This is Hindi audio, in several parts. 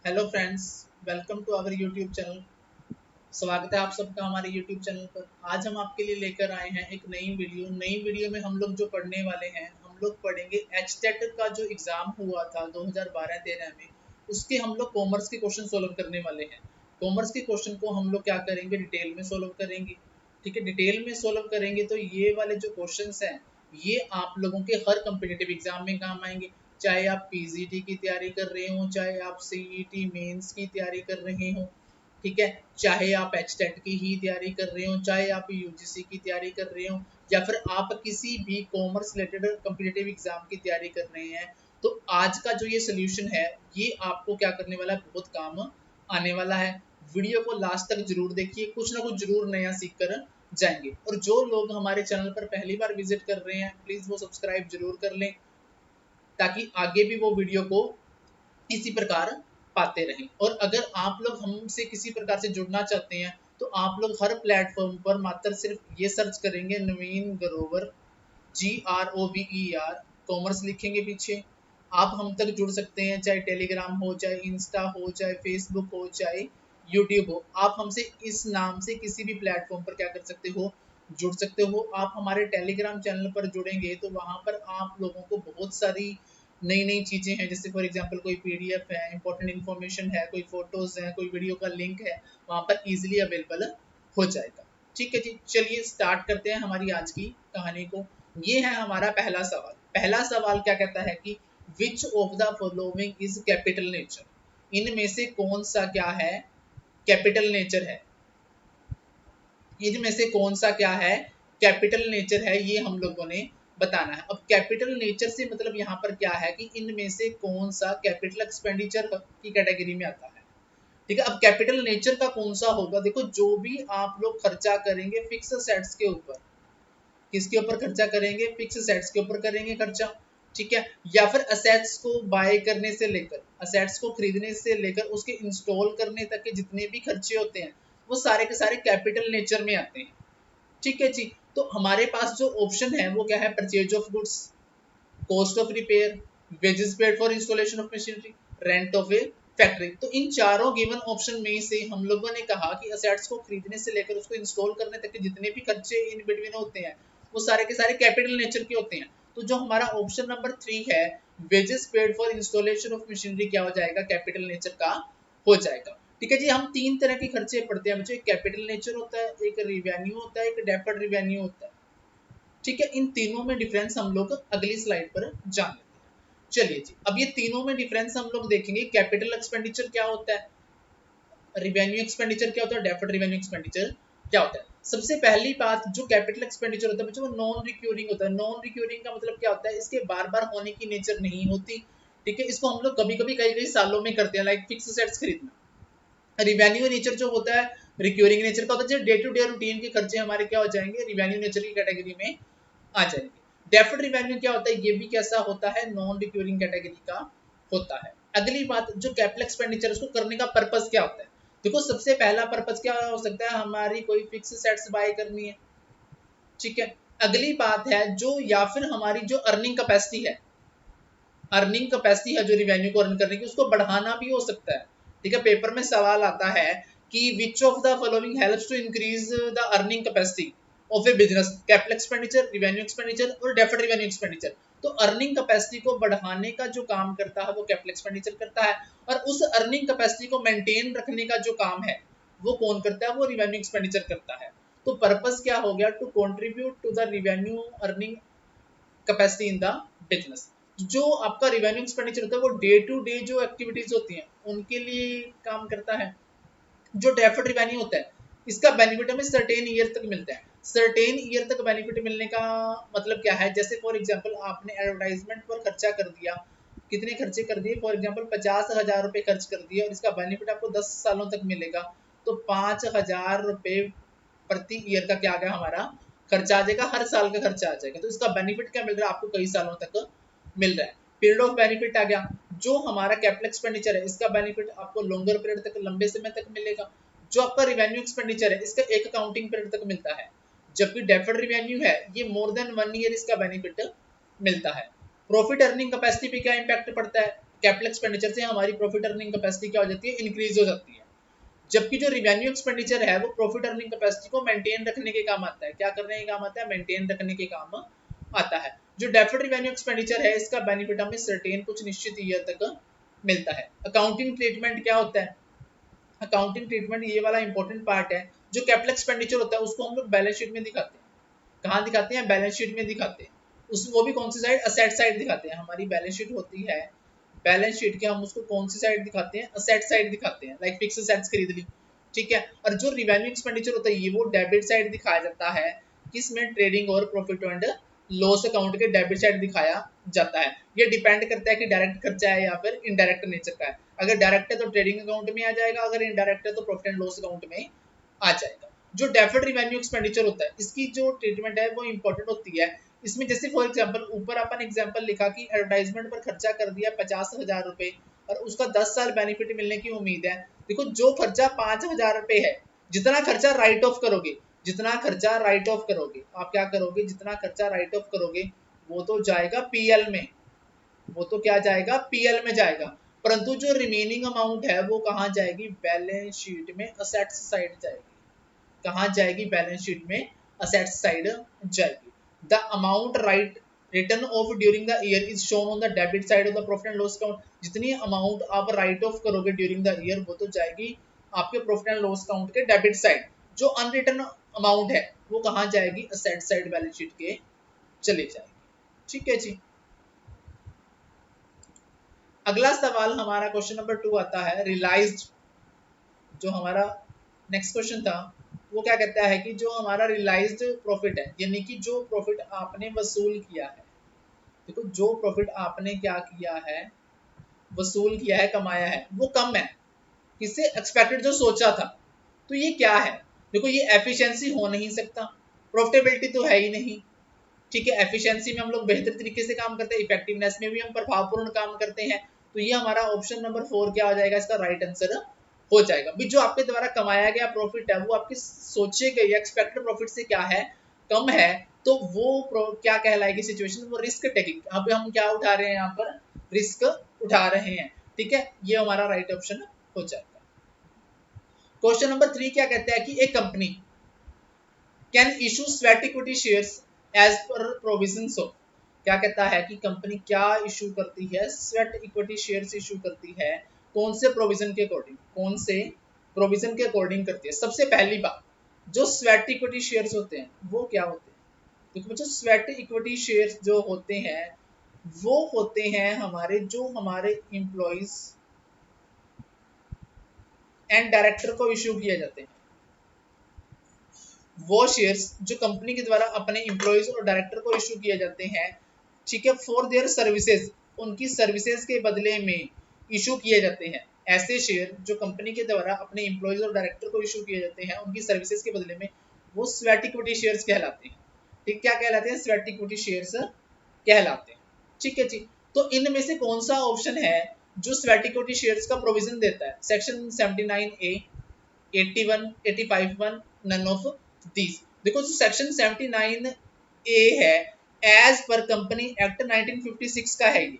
Hello friends, welcome to our YouTube channel. स्वागत है आप सबका हमारे यूट्यूब चैनल पर। आज हम आपके लिए लेकर आए हैं एक नई वीडियो में हम लोग जो पढ़ने वाले हैं, हम लोग पढ़ेंगे एचटेट का जो एग्ज़ाम हुआ था 2012-13 में। उसके हम लोग कॉमर्स के क्वेश्चन सोल्व करने वाले हैं। कॉमर्स के क्वेश्चन को हम लोग क्या करेंगे, डिटेल में सोल्व करेंगे। ठीक है, डिटेल में सोल्व करेंगे तो ये वाले जो क्वेश्चंस हैं ये आप लोगों के हर कम्पिटिटिव एग्जाम में काम आएंगे। चाहे आप पीजीटी की तैयारी कर रहे हो, चाहे आप सीईटी मेंस की तैयारी कर रहे हो, ठीक है, चाहे आप एचटेट की ही तैयारी कर रहे हो, चाहे आप यूजीसी की तैयारी कर रहे हो, या फिर आप किसी भी कॉमर्स रिलेटेड कम्पिटिटिव एग्जाम की तैयारी कर रहे हैं, तो आज का जो ये सोल्यूशन है ये आपको क्या करने वाला है, बहुत काम आने वाला है। वीडियो को लास्ट तक जरूर देखिए, कुछ ना कुछ जरूर नया सीख कर जाएंगे। और जो लोग हमारे चैनल पर पहली बार विजिट कर रहे हैं प्लीज वो सब्सक्राइब जरूर कर लें, ताकि आगे भी वो वीडियो को इसी प्रकार पाते रहें। और अगर आप लोग हमसे किसी प्रकार से जुड़ना चाहते हैं तो आप लोग हर प्लेटफॉर्म पर मात्र सिर्फ ये सर्च करेंगे, नवीन ग्रोवर, GROVER, कॉमर्स लिखेंगे पीछे। आप हम तक जुड़ सकते हैं, चाहे टेलीग्राम हो, चाहे इंस्टा हो, चाहे फेसबुक हो, चाहे यूट्यूब हो। आप हमसे इस नाम से किसी भी प्लेटफॉर्म पर क्या कर सकते हो, जुड़ सकते हो। आप हमारे टेलीग्राम चैनल पर जुड़ेंगे तो वहाँ पर आप लोगों को बहुत सारी नई नई चीज़ें हैं, जैसे फॉर एग्जांपल कोई पीडीएफ है, इंपॉर्टेंट इन्फॉर्मेशन है, कोई फोटोज है, कोई वीडियो का लिंक है, वहाँ पर इजीली अवेलेबल हो जाएगा। ठीक है जी, चलिए स्टार्ट करते हैं हमारी आज की कहानी को। ये है हमारा पहला सवाल। पहला सवाल क्या कहता है कि which of the following is capital nature, इनमें से कौन सा क्या है कैपिटल नेचर है। इनमें से कौन सा क्या है कैपिटल नेचर है, ये हम लोगों ने बताना है। अब कैपिटल नेचर से मतलब यहाँ पर क्या है कि इनमें से कौन सा कैपिटल एक्सपेंडिचर की कैटेगरी में आता है। ठीक है, अब कैपिटल नेचर का कौन सा होगा, देखो जो भी आप लोग खर्चा करेंगे फिक्स सेट्स के ऊपर, किसके ऊपर खर्चा करेंगे, फिक्स सेट्स के ऊपर करेंगे खर्चा। ठीक है, या फिर असेट्स को बाय करने से लेकर, असेट्स को खरीदने से लेकर उसके इंस्टॉल करने तक के जितने भी खर्चे होते हैं वो सारे के सारे कैपिटल नेचर में आते हैं। ठीक है जी, तो हमारे पास जो ऑप्शन है वो क्या है, purchase of goods, cost of repair, wages paid for installation of machinery, rent of A factory. तो इन चारों गिवन ऑप्शन में से हम लोगों ने कहा कि असेट्स को खरीदने से लेकर उसको इंस्टॉल करने तक के जितने भी खर्चे इन बिटवीन होते हैं वो सारे के सारे कैपिटल नेचर के होते हैं। तो जो हमारा ऑप्शन नंबर 3 है, wages paid for installation of machinery, क्या हो जाएगा, कैपिटल नेचर का हो जाएगा। ठीक है जी, हम तीन तरह के खर्चे पढ़ते हैं बच्चों, एक कैपिटल नेचर होता है, एक रिवेन्यू होता है, एक डेफर्ड रिवेन्यू होता है। ठीक है, इन तीनों में डिफरेंस हम लोग अगली स्लाइड पर जान लेते हैं। चलिए जी, अब ये तीनों में डिफरेंस हम लोग देखेंगे। कैपिटल एक्सपेंडिचर क्या होता है, रिवेन्यू एक्सपेंडिचर क्या होता है, डेफर्ड रिवेन्यू एक्सपेंडिचर क्या होता है। सबसे पहली बात, जो कैपिटल एक्सपेंडिचर होता है बच्चों वो नॉन रिक्यूरिंग होता है। नॉन रिक्यूरिंग का मतलब क्या होता है, इसके बार बार होने की नेचर नहीं होती। ठीक है, इसको हम लोग कभी कभी कई कई सालों में करते हैं, लाइक फिक्स सेट्स खरीदना। रिवेन्यू नेचर जो होता है, रिक्यूरिंग नेचर का होता है, डे टू डे रूटीन के खर्चे हमारे क्या हो जाएंगे, रिवेन्यू नेचर की कैटेगरी में आ जाएंगे। डेफर्ड रिवेन्यू क्या होता है, ये भी कैसा होता है, नॉन रिक्यूरिंग कैटेगरी का होता है। अगली बात, जो कैपिटल एक्सपेंडिचर उसको करने का पर्पस क्या होता है। देखो सबसे पहला पर्पस क्या हो सकता है, हमारी कोई फिक्स सेट्स बाय करनी है। ठीक है, अगली बात है जो, या फिर हमारी जो अर्निंग कैपेसिटी है, अर्निंग कैपेसिटी है जो रिवेन्यू को अर्न करने की, उसको बढ़ाना भी हो सकता है। ठीक है, पेपर में सवाल आता है कि which of the following helps to increase the earning capacity of a business, capital expenditure, revenue expenditure और डेफर्ड रिवेन्यू एक्सपेंडिचर। तो अर्निंग कैपेसिटी को बढ़ाने का जो काम करता है वो कैपिटल एक्सपेंडिचर करता है, और उस अर्निंग कैपेसिटी को मेंटेन रखने का जो काम है वो कौन करता है, वो रिवेन्यू एक्सपेंडिचर करता है। तो पर्पस क्या हो गया, to contribute to the revenue earning capacity in the business. जो आपका रिवेन्यू एक्सपेंडिचर होता है वो डे टू डे जो एक्टिविटीज होती हैं उनके लिए काम करता है। जो डेफर्ड रिवेन्यू होता है इसका बेनिफिट हमें सर्टेन ईयर तक मिलता है। सर्टेन ईयर तक बेनिफिट मिलने का मतलब क्या है, जैसे फॉर एग्जांपल आपने एडवर्टाइजमेंट पर खर्चा कर दिया, कितने खर्चे कर दिए, फॉर एग्जांपल 50,000 रुपए खर्च कर दिए और इसका बेनिफिट आपको 10 सालों तक मिलेगा, तो 5,000 रुपए प्रति ईयर का क्या आ गया, हमारा खर्चा आ जाएगा, हर साल का खर्चा आ जाएगा। तो इसका बेनिफिट क्या मिल रहा है आपको, कई सालों तक मिल रहा है। पीरियड ऑफ बेनिफिट आ गया, जो हमारा कैपिटल एक्सपेंडिचर है इसका बेनिफिट आपको लॉन्गर पीरियड तक, लंबे समय तक मिलेगा। जो आपका रिवेन्यू एक्सपेंडिचर है इसका एक अकाउंटिंग पीरियड तक मिलता है, जबकि डेफर्ड रिवेन्यू है ये मोर देन 1 ईयर इसका बेनिफिट मिलता है। प्रॉफिट अर्निंग कैपेसिटी पे क्या इंपैक्ट पड़ता है, कैपिटल एक्सपेंडिचर से हमारी प्रॉफिट अर्निंग कैपेसिटी क्या हो जाती है, इंक्रीज हो जाती है। जबकि जो रिवेन्यू एक्सपेंडिचर है वो प्रॉफिट अर्निंग कैपेसिटी को मेंटेन रखने के काम आता है। क्या करने के काम आता है, मेंटेन रखने के काम आता है। जो डेफर्ड रिवेन्यू एक्सपेंडिचर है इसका बेनिफिट हमें सर्टेन कुछ निश्चित ईयर तक मिलता है। अकाउंटिंग ट्रीटमेंट क्या होता है, अकाउंटिंग ट्रीटमेंट ये वाला इंपॉर्टेंट पार्ट है। जो कैपिटल एक्सपेंडिचर होता है उसको हम लोग बैलेंस शीट में दिखाते हैं। कहाँ दिखाते हैं, बैलेंस शीट में दिखाते हैं। उस वो भी कौन सी साइड, असेट साइड दिखाते हैं। हमारी बैलेंस शीट होती है, बैलेंस शीट के हम उसको कौन सी साइड दिखाते हैं, असेट साइड दिखाते हैं। लाइक फिक्स असेट्स खरीद ली, ठीक है। और जो रिवेन्यू एक्सपेंडिचर होता है ये वो डेबिट साइड दिखाया जाता है, किसमें, ट्रेडिंग और प्रॉफिट एंड लॉस अकाउंट के डेबिट साइड दिखाया जाता है। ये डिपेंड करता है कि डायरेक्ट खर्चा है या फिर इनडायरेक्ट नेचर का है। अगर डायरेक्ट है तो ट्रेडिंग अकाउंट में आ जाएगा, अगर इनडायरेक्ट है तो प्रॉफिट एंड लॉस अकाउंट में आ जाएगा। जो डेफर्ड रिवेन्यू एक्सपेंडिचर होता है इसकी जो ट्रीटमेंट है वो इंपॉर्टेंट होती है। इसमें जैसे फॉर एग्जांपल ऊपर अपन एग्जांपल लिखा कि एडवर्टाइजमेंट पर खर्चा कर दिया 50,000 रुपए और उसका 10 साल बेनिफिट मिलने की उम्मीद है। देखो जो खर्चा 5,000 रुपए है, जितना खर्चा राइट ऑफ करोगे, जितना खर्चा राइट ऑफ करोगे, आप क्या करोगे, जितना खर्चा राइट ऑफ करोगे वो तो जाएगा पीएल में, वो तो क्या जाएगा, पीएल में जाएगा। परंतु जो रिमेनिंग अमाउंट है वो कहाँ जाएगी, बैलेंस शीट में असेट्स साइड जाएगी। कहाँ जाएगी, बैलेंस शीट में असेट्स साइड जाएगी। The amount right return of during the year is shown on the debit side of the profit and loss account. जितनी अमाउंट आप राइट ऑफ करोगे ड्यूरिंग द ईयर वो तो जाएगी आपके प्रॉफिट एंड लॉस अकाउंट के डेबिट साइड। जो अनरिटर्न अमाउंट है वो कहाँ जाएगी, असेट साइड बैलेंस शीट के चले जाएगी। ठीक है जी। अगला सवाल हमारा क्वेश्चन नंबर 2 आता है रियलाइज्ड। जो हमारा नेक्स्ट क्वेश्चन था वो क्या कहता है कि जो हमारा रियलाइज्ड प्रॉफिट है, यानी कि जो प्रॉफिट आपने वसूल किया है, देखो जो प्रॉफिट आपने क्या किया है, वसूल किया है, कमाया है, वो कम है किससे, एक्सपेक्टेड जो सोचा था। तो ये क्या है, देखो ये एफिशिएंसी हो नहीं सकता, प्रॉफिटेबिलिटी तो है ही नहीं, ठीक है। एफिशिएंसी में हम लोग बेहतर तरीके से काम करते हैं, इफेक्टिवनेस में भी हम प्रभावपूर्ण काम करते हैं। तो ये हमारा ऑप्शन नंबर 4 क्या हो जाएगा, इसका राइट आंसर हो जाएगा। भी जो आपके द्वारा कमाया गया प्रॉफिट है वो आपकी सोचे गई एक्सपेक्टेड प्रॉफिट से क्या है, कम है, तो वो क्या कहलाएगी सिचुएशन, वो रिस्क टेकिंग। अब हम क्या उठा रहे हैं, यहाँ पर रिस्क उठा रहे हैं, ठीक है। ये हमारा राइट ऑप्शन हो जाएगा। क्वेश्चन नंबर 3 क्या कहता है कि एक company can issue sweat equity shares as per provisions of. क्या कहता है कि कंपनी क्या इशू करती है, स्वेट इक्विटी शेयर्स इशू करती है, कौन से प्रोविजन के अकॉर्डिंग, कौन से प्रोविजन के अकॉर्डिंग करती है। सबसे पहली बात, जो स्वेट इक्विटी शेयर्स होते हैं वो क्या होते हैं, देखो बच्चों स्वेट इक्विटी शेयर्स जो होते हैं वो होते हैं हमारे, जो हमारे एम्प्लॉइज एंड डायरेक्टर को इशू किए जाते हैं। वो शेयर्स जो कंपनी के द्वारा अपने एम्प्लॉइज और डायरेक्टर को इशू किए जाते हैं, ठीक है, फॉर देयर सर्विसेज, उनकी सर्विसेज के बदले में इशू किए जाते हैं। ऐसे शेयर जो कंपनी के द्वारा अपने एम्प्लॉइज और डायरेक्टर को इशू किए जाते हैं उनकी सर्विसेज के बदले में, वो स्वेट इक्विटी शेयर्स कहलाते हैं। ठीक, क्या कहलाते हैं, स्वेट इक्विटी शेयर्स कहलाते हैं। ठीक है जी। तो इनमें से कौन सा ऑप्शन है जो स्वेट इक्विटी शेयर्स का प्रोविजन देता है, section 79A, 81, 85(1), none of these. देखो जो सेक्शन 79A है एज पर कंपनी एक्ट 1956 का है। ये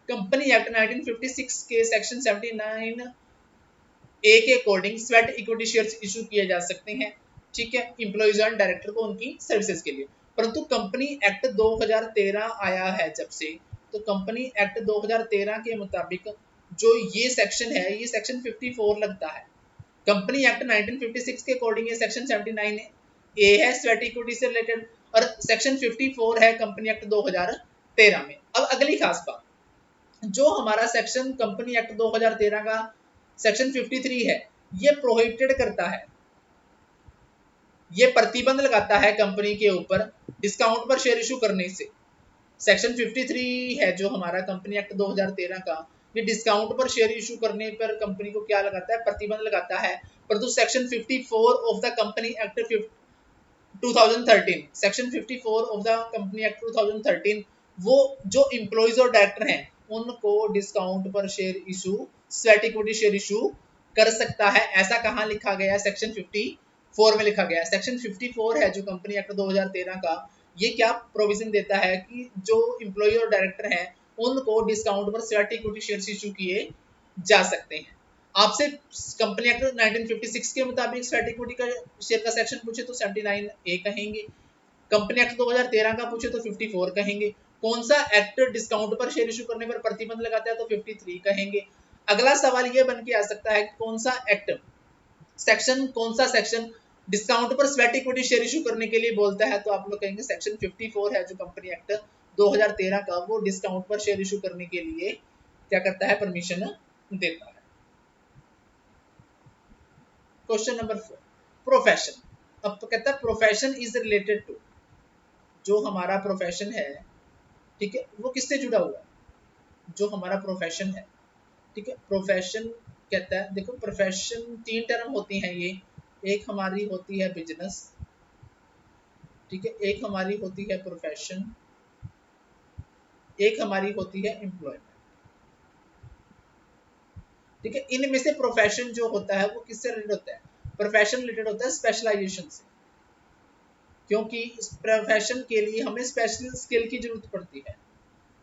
कंपनी एक्ट 1956 के सेक्शन 79A के according sweat equity shares issue किए जा सकते हैं, ठीक है, एम्प्लॉइज एंड डायरेक्टर को उनकी सर्विसेज के लिए। परंतु कंपनी एक्ट 2013 आया है जब से, तो कंपनी एक्ट 2013 के मुताबिक जो ये सेक्शन है ये सेक्शन 54 लगता है। कंपनी एक्ट 1956 के अकॉर्डिंग ये सेक्शन 79A है स्वेट इक्विटी से रिलेटेड, और सेक्शन 54 है कंपनी एक्ट 2013 में। अब अगली खास बात, जो हमारा सेक्शन कंपनी एक्ट 2013 का सेक्शन 53 है, ये प्रोहिबिटेड करता है, ये प्रतिबंध लगाता है कंपनी के ऊपर डिस्काउंट पर शेयर इशू करने से। सेक्शन 53 है जो हमारा कंपनी एक्ट 2013 का, ये डिस्काउंट पर शेयर इशू करने पर कंपनी को क्या लगाता है, प्रतिबंध लगाता है। परंतु section 54 of the company act 2013, section 54 of the company act 2013, वो जो एम्प्लॉइज और डायरेक्टर हैं उनको डिस्काउंट पर share issue, sweat equity share issue कर सकता है। ऐसा कहाँ लिखा गया है, सेक्शन 54 में लिखा गया है। सेक्शन 54 है जो कंपनी एक्ट 2013 का, ये क्या प्रोविजन देता है कि जो एम्प्लॉय और डायरेक्टर हैं उनको डिस्काउंट पर स्वेट इक्विटी शेयर इशू किए जा सकते हैं। आपसे कंपनी एक्ट 1956 के मुताबिक स्वेट इक्विटी का शेयर का सेक्शन पूछे तो 79A कहेंगे, कंपनी एक्ट 2013 का पूछे तो 54 कहेंगे, कौन सा एक्ट डिस्काउंट पर शेयर इशू करने पर प्रतिबंध लगाता है तो 53 कहेंगे। अगला सवाल ये बन के आ सकता है कौन सा एक्ट सेक्शन, कौन सा सेक्शन डिस्काउंट पर स्वेट इक्विटी शेयर इशू करने के लिए बोलता है, तो आप लोग कहेंगे सेक्शन 54 है जो कंपनी एक्ट 2013 का, वो डिस्काउंट पर शेयर इशू करने के लिए क्या करता है, परमिशन देता है। Question number 4, profession. अब तो कहता है प्रोफेशन इज रिलेटेड टू, जो हमारा प्रोफेशन है, ठीक है, वो किससे जुड़ा हुआ है, जो हमारा प्रोफेशन है, ठीक है। प्रोफेशन कहता है, देखो प्रोफेशन 3 टर्म होती हैं ये, एक हमारी होती है बिजनेस, ठीक है, एक हमारी होती है प्रोफेशन, एक हमारी होती है एम्प्लॉयमेंट, ठीक है। इनमें से प्रोफेशन जो होता है वो किससे रिलेटेड होता है, प्रोफेशन रिलेटेड होता है स्पेशलाइजेशन से, क्योंकि इस प्रोफेशन के लिए हमें स्पेशल स्किल की जरूरत पड़ती है।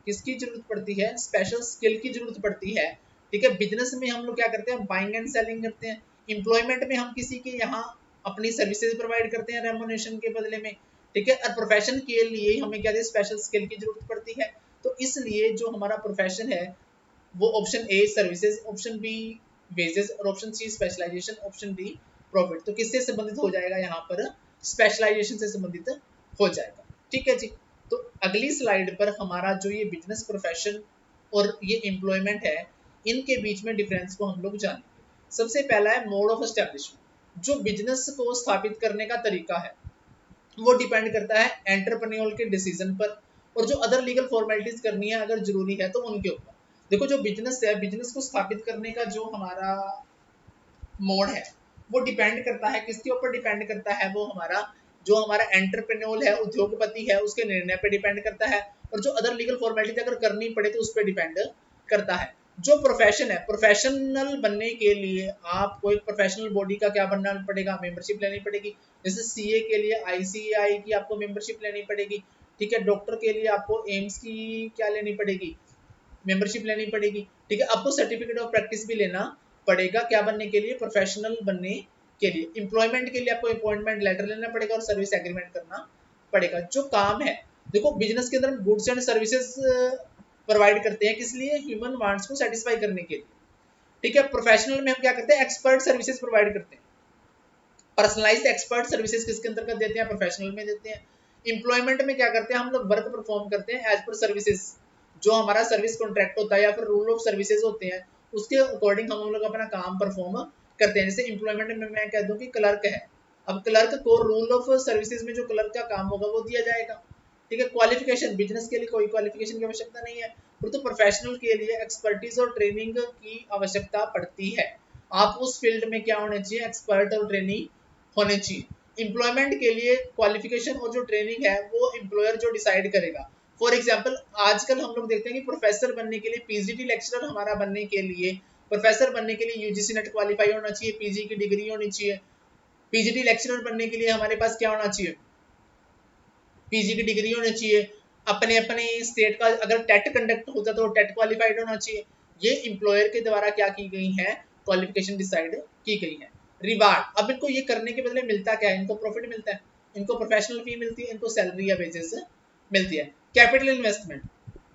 किसकी जरूरत पड़ती है, स्पेशल स्किल की जरूरत पड़ती है, ठीक है। बिजनेस में हम लोग क्या करते हैं, बाइंग एंड सेलिंग करते हैं, एम्प्लॉयमेंट में हम किसी के यहाँ अपनी सर्विसेज प्रोवाइड करते हैं रेम्युनरेशन के बदले में, ठीक है। और प्रोफेशन के लिए हमें क्या स्पेशल स्किल की जरूरत पड़ती है, तो इसलिए जो हमारा प्रोफेशन है वो option A services, option B wages और option C specialisation, option D profit. तो किससे संबंधित हो जाएगा, यहाँ पर स्पेशलाइजेशन से संबंधित हो जाएगा, ठीक है जी। तो अगली स्लाइड पर हमारा जो ये बिजनेस प्रोफेशन और ये एम्प्लॉयमेंट है, इनके बीच में डिफरेंस को हम लोग जानेंगे। सबसे पहला है मोड ऑफ एस्टेब्लिशमेंट। जो बिजनेस को स्थापित करने का तरीका है वो डिपेंड करता है एंटरप्रेन्योर के डिसीजन पर, और जो अदर लीगल फॉर्मेलिटीज करनी है अगर जरूरी है तो उनके ऊपर। देखो जो बिजनेस है, बिजनेस को स्थापित करने का जो हमारा मोड है वो डिपेंड करता है, किसके ऊपर डिपेंड करता है, वो हमारा जो हमारा एंटरप्रेन्योर है, उद्योगपति है, उसके निर्णय पे डिपेंड करता है, और जो अदर लीगल फॉर्मेलिटीज अगर करनी पड़े तो उस पर डिपेंड करता है। जो प्रोफेशन है, प्रोफेशनल बनने के लिए आपको एक प्रोफेशनल बॉडी का क्या बनना पड़ेगा, मेंबरशिप लेनी पड़ेगी। जैसे सीए के लिए आईसीएआई की आपको मेंबरशिप लेनी पड़ेगी, ठीक है। डॉक्टर के लिए आपको एम्स की क्या लेनी पड़ेगी, मेंबरशिप लेनी पड़ेगी, ठीक है। आपको सर्टिफिकेट ऑफ प्रैक्टिस भी लेना पड़ेगा, क्या बनने के लिए, प्रोफेशनल बनने के लिए। एम्प्लॉयमेंट के लिए आपको अपॉइंटमेंट लेटर लेना पड़ेगा और सर्विस एग्रीमेंट करना पड़ेगा। जो काम है, देखो बिजनेस के अंदर गुड्स एंड सर्विसेज प्रोवाइड करते हैं, किस लिए, ह्यूमन वांट्स को सेटिस्फाई करने के लिए, ठीक है। प्रोफेशनल में हम क्या करते हैं, एक्सपर्ट सर्विसेज प्रोवाइड करते हैं। पर्सनलाइज्ड एक्सपर्ट सर्विसेज किसके अंतर्गत देते हैं, प्रोफेशनल में देते हैं। एम्प्लॉयमेंट में क्या करते हैं, हम लोग वर्क परफॉर्म करते हैं एज पर सर्विसेज, जो हमारा सर्विस कॉन्ट्रैक्ट होता है या फिर रूल ऑफ सर्विसेज होते हैं उसके अकॉर्डिंग हम लोग अपना काम परफॉर्म करते हैं। जैसे एम्प्लॉयमेंट में मैं कह दूं कि क्लर्क है, अब क्लर्क को रूल ऑफ सर्विसेज में जो क्लर्क का काम होगा वो दिया जाएगा, ठीक है। क्वालिफिकेशन, बिजनेस के लिए कोई क्वालिफिकेशन की आवश्यकता नहीं है, तो प्रोफेशनल के लिए एक्सपर्टीज और ट्रेनिंग की आवश्यकता पड़ती है। आप उस फील्ड में क्या होने चाहिए, एक्सपर्ट और ट्रेनिंग होने चाहिए। एम्प्लॉयमेंट के लिए क्वालिफिकेशन और जो ट्रेनिंग है वो एम्प्लॉयर जो डिसाइड करेगा। फॉर एग्जाम्पल आजकल हम लोग देखते हैं कि प्रोफेसर बनने के लिए, पीजीटी लेक्चरर हमारा बनने के लिए, प्रोफेसर बनने के लिए यूजीसी नेट क्वालिफाई होना चाहिए, पीजी की डिग्री होनी चाहिए। पीजीटी लेक्चरर बनने के लिए हमारे पास क्या होना चाहिए, पीजी की डिग्री होनी चाहिए। अपने अपने स्टेट का अगर टेट कंडक्ट होता तो टेट क्वालिफाइड होना चाहिए। ये एम्प्लॉयर के द्वारा क्या की गई है, क्वालिफिकेशन डिसाइड की गई है। रिवार्ड, अब इनको ये करने के बदले मिलता क्या है, इनको प्रॉफिट मिलता है, इनको प्रोफेशनल फी मिलती है, इनको सैलरी या वेजेस मिलती है। कैपिटल इन्वेस्टमेंट,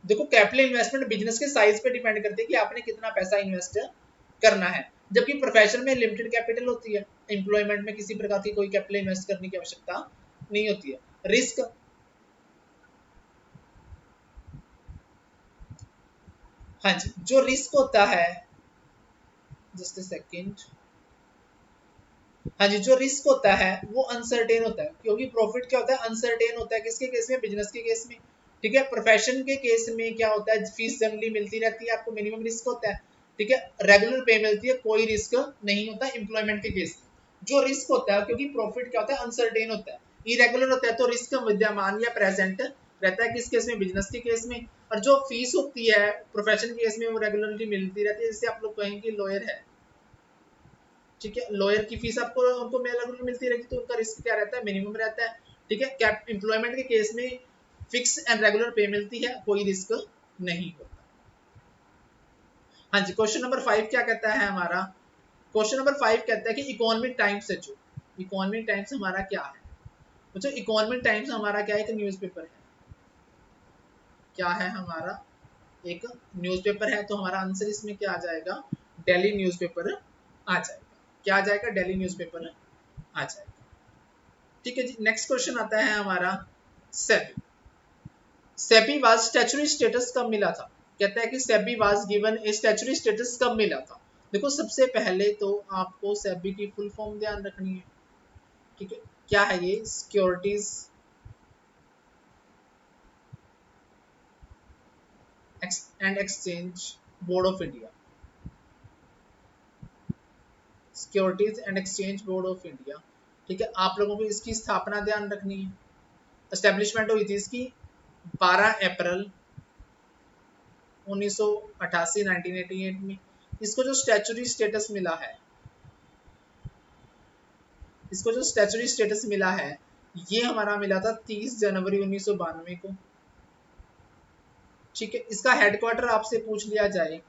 देखो कैपिटल इन्वेस्टमेंट बिजनेस के साइज पे डिपेंड करती है कि आपने कितना पैसा इन्वेस्ट करना है, जबकि प्रोफेशन में लिमिटेड कैपिटल होती है, एम्प्लॉयमेंट में किसी प्रकार की कोई कैपिटल इन्वेस्ट करने की आवश्यकता नहीं होती है। रिस्क, हाँ जी, जो रिस्क होता है, जस्ट अ सेकंड, हाँ जी, जो रिस्क होता है वो अनसर्टेन होता है, क्योंकि प्रॉफिट क्या होता है, अनसर्टेन होता है। किसके केस में, बिजनेस के केस में, ठीक है। प्रोफेशन के केस में क्या होता है, फीस जनरली मिलती रहती है, आपको मिनिमम रिस्क होता है, ठीक है, रेगुलर पे मिलती है, कोई रिस्क नहीं होता। एम्प्लॉयमेंट के केस में जो रिस्क होता है, क्योंकि प्रॉफिट क्या होता है, अनसर्टेन होता है, इरेगुलर होता है, तो रिस्क विद्यमान या प्रेजेंट रहता है। किस केस में, बिजनेस के केस में। और जो फीस होती है प्रोफेशन के केस में वो रेगुलरली मिलती रहती है, जिससे आप लोग कहेंगे लॉयर है, ठीक है, लॉयर की फीस आपको उनको रेगुलर मिलती रहेगी, तो उनका रिस्क क्या रहता है, मिनिमम रहता है, ठीक है। कैप एम्प्लॉयमेंट के केस में फिक्स एंड रेगुलर पे मिलती है, कोई रिस्क नहीं होता। हाँ जी, क्वेश्चन नंबर 5 क्या कहता है हमारा? क्वेश्चन नंबर 5 कहता है कि इकोनॉमिक टाइम्स है, जो इकोनॉमिक टाइम्स हमारा क्या है? बच्चों इकोनॉमिक टाइम्स हमारा क्या है? एक न्यूज़पेपर है। क्या है हमारा? एक न्यूज़पेपर है। तो हमारा आंसर इसमें क्या आ जाएगा? डेली न्यूज़पेपर आ जाएगा। क्या आ जाएगा? डेली न्यूज़पेपर आ जाएगा। ठीक है जी, नेक्स्ट क्वेश्चन आता है हमारा SEBI. SEBI was statutory status कब मिला था? कहता है कि SEBI was given A statutory status कब मिला था? देखो सबसे पहले तो आपको सेबी की फुल फॉर्म ध्यान रखनी है। ठीक है, क्या है ये? Securities and exchange board of India. Securities and exchange board of India. ठीक है, आप लोगों को इसकी स्थापना ध्यान रखनी है। एस्टेब्लिशमेंट हुई थी इसकी 12 अप्रैल 1988 1988 में। इसको जो स्टैच्यूटरी स्टेटस मिला है, इसको जो स्टैच्यूटरी स्टेटस मिला है, ये हमारा मिला था 30 जनवरी 1992 को। ठीक है, इसका हेडक्वार्टर आपसे पूछ लिया जाए,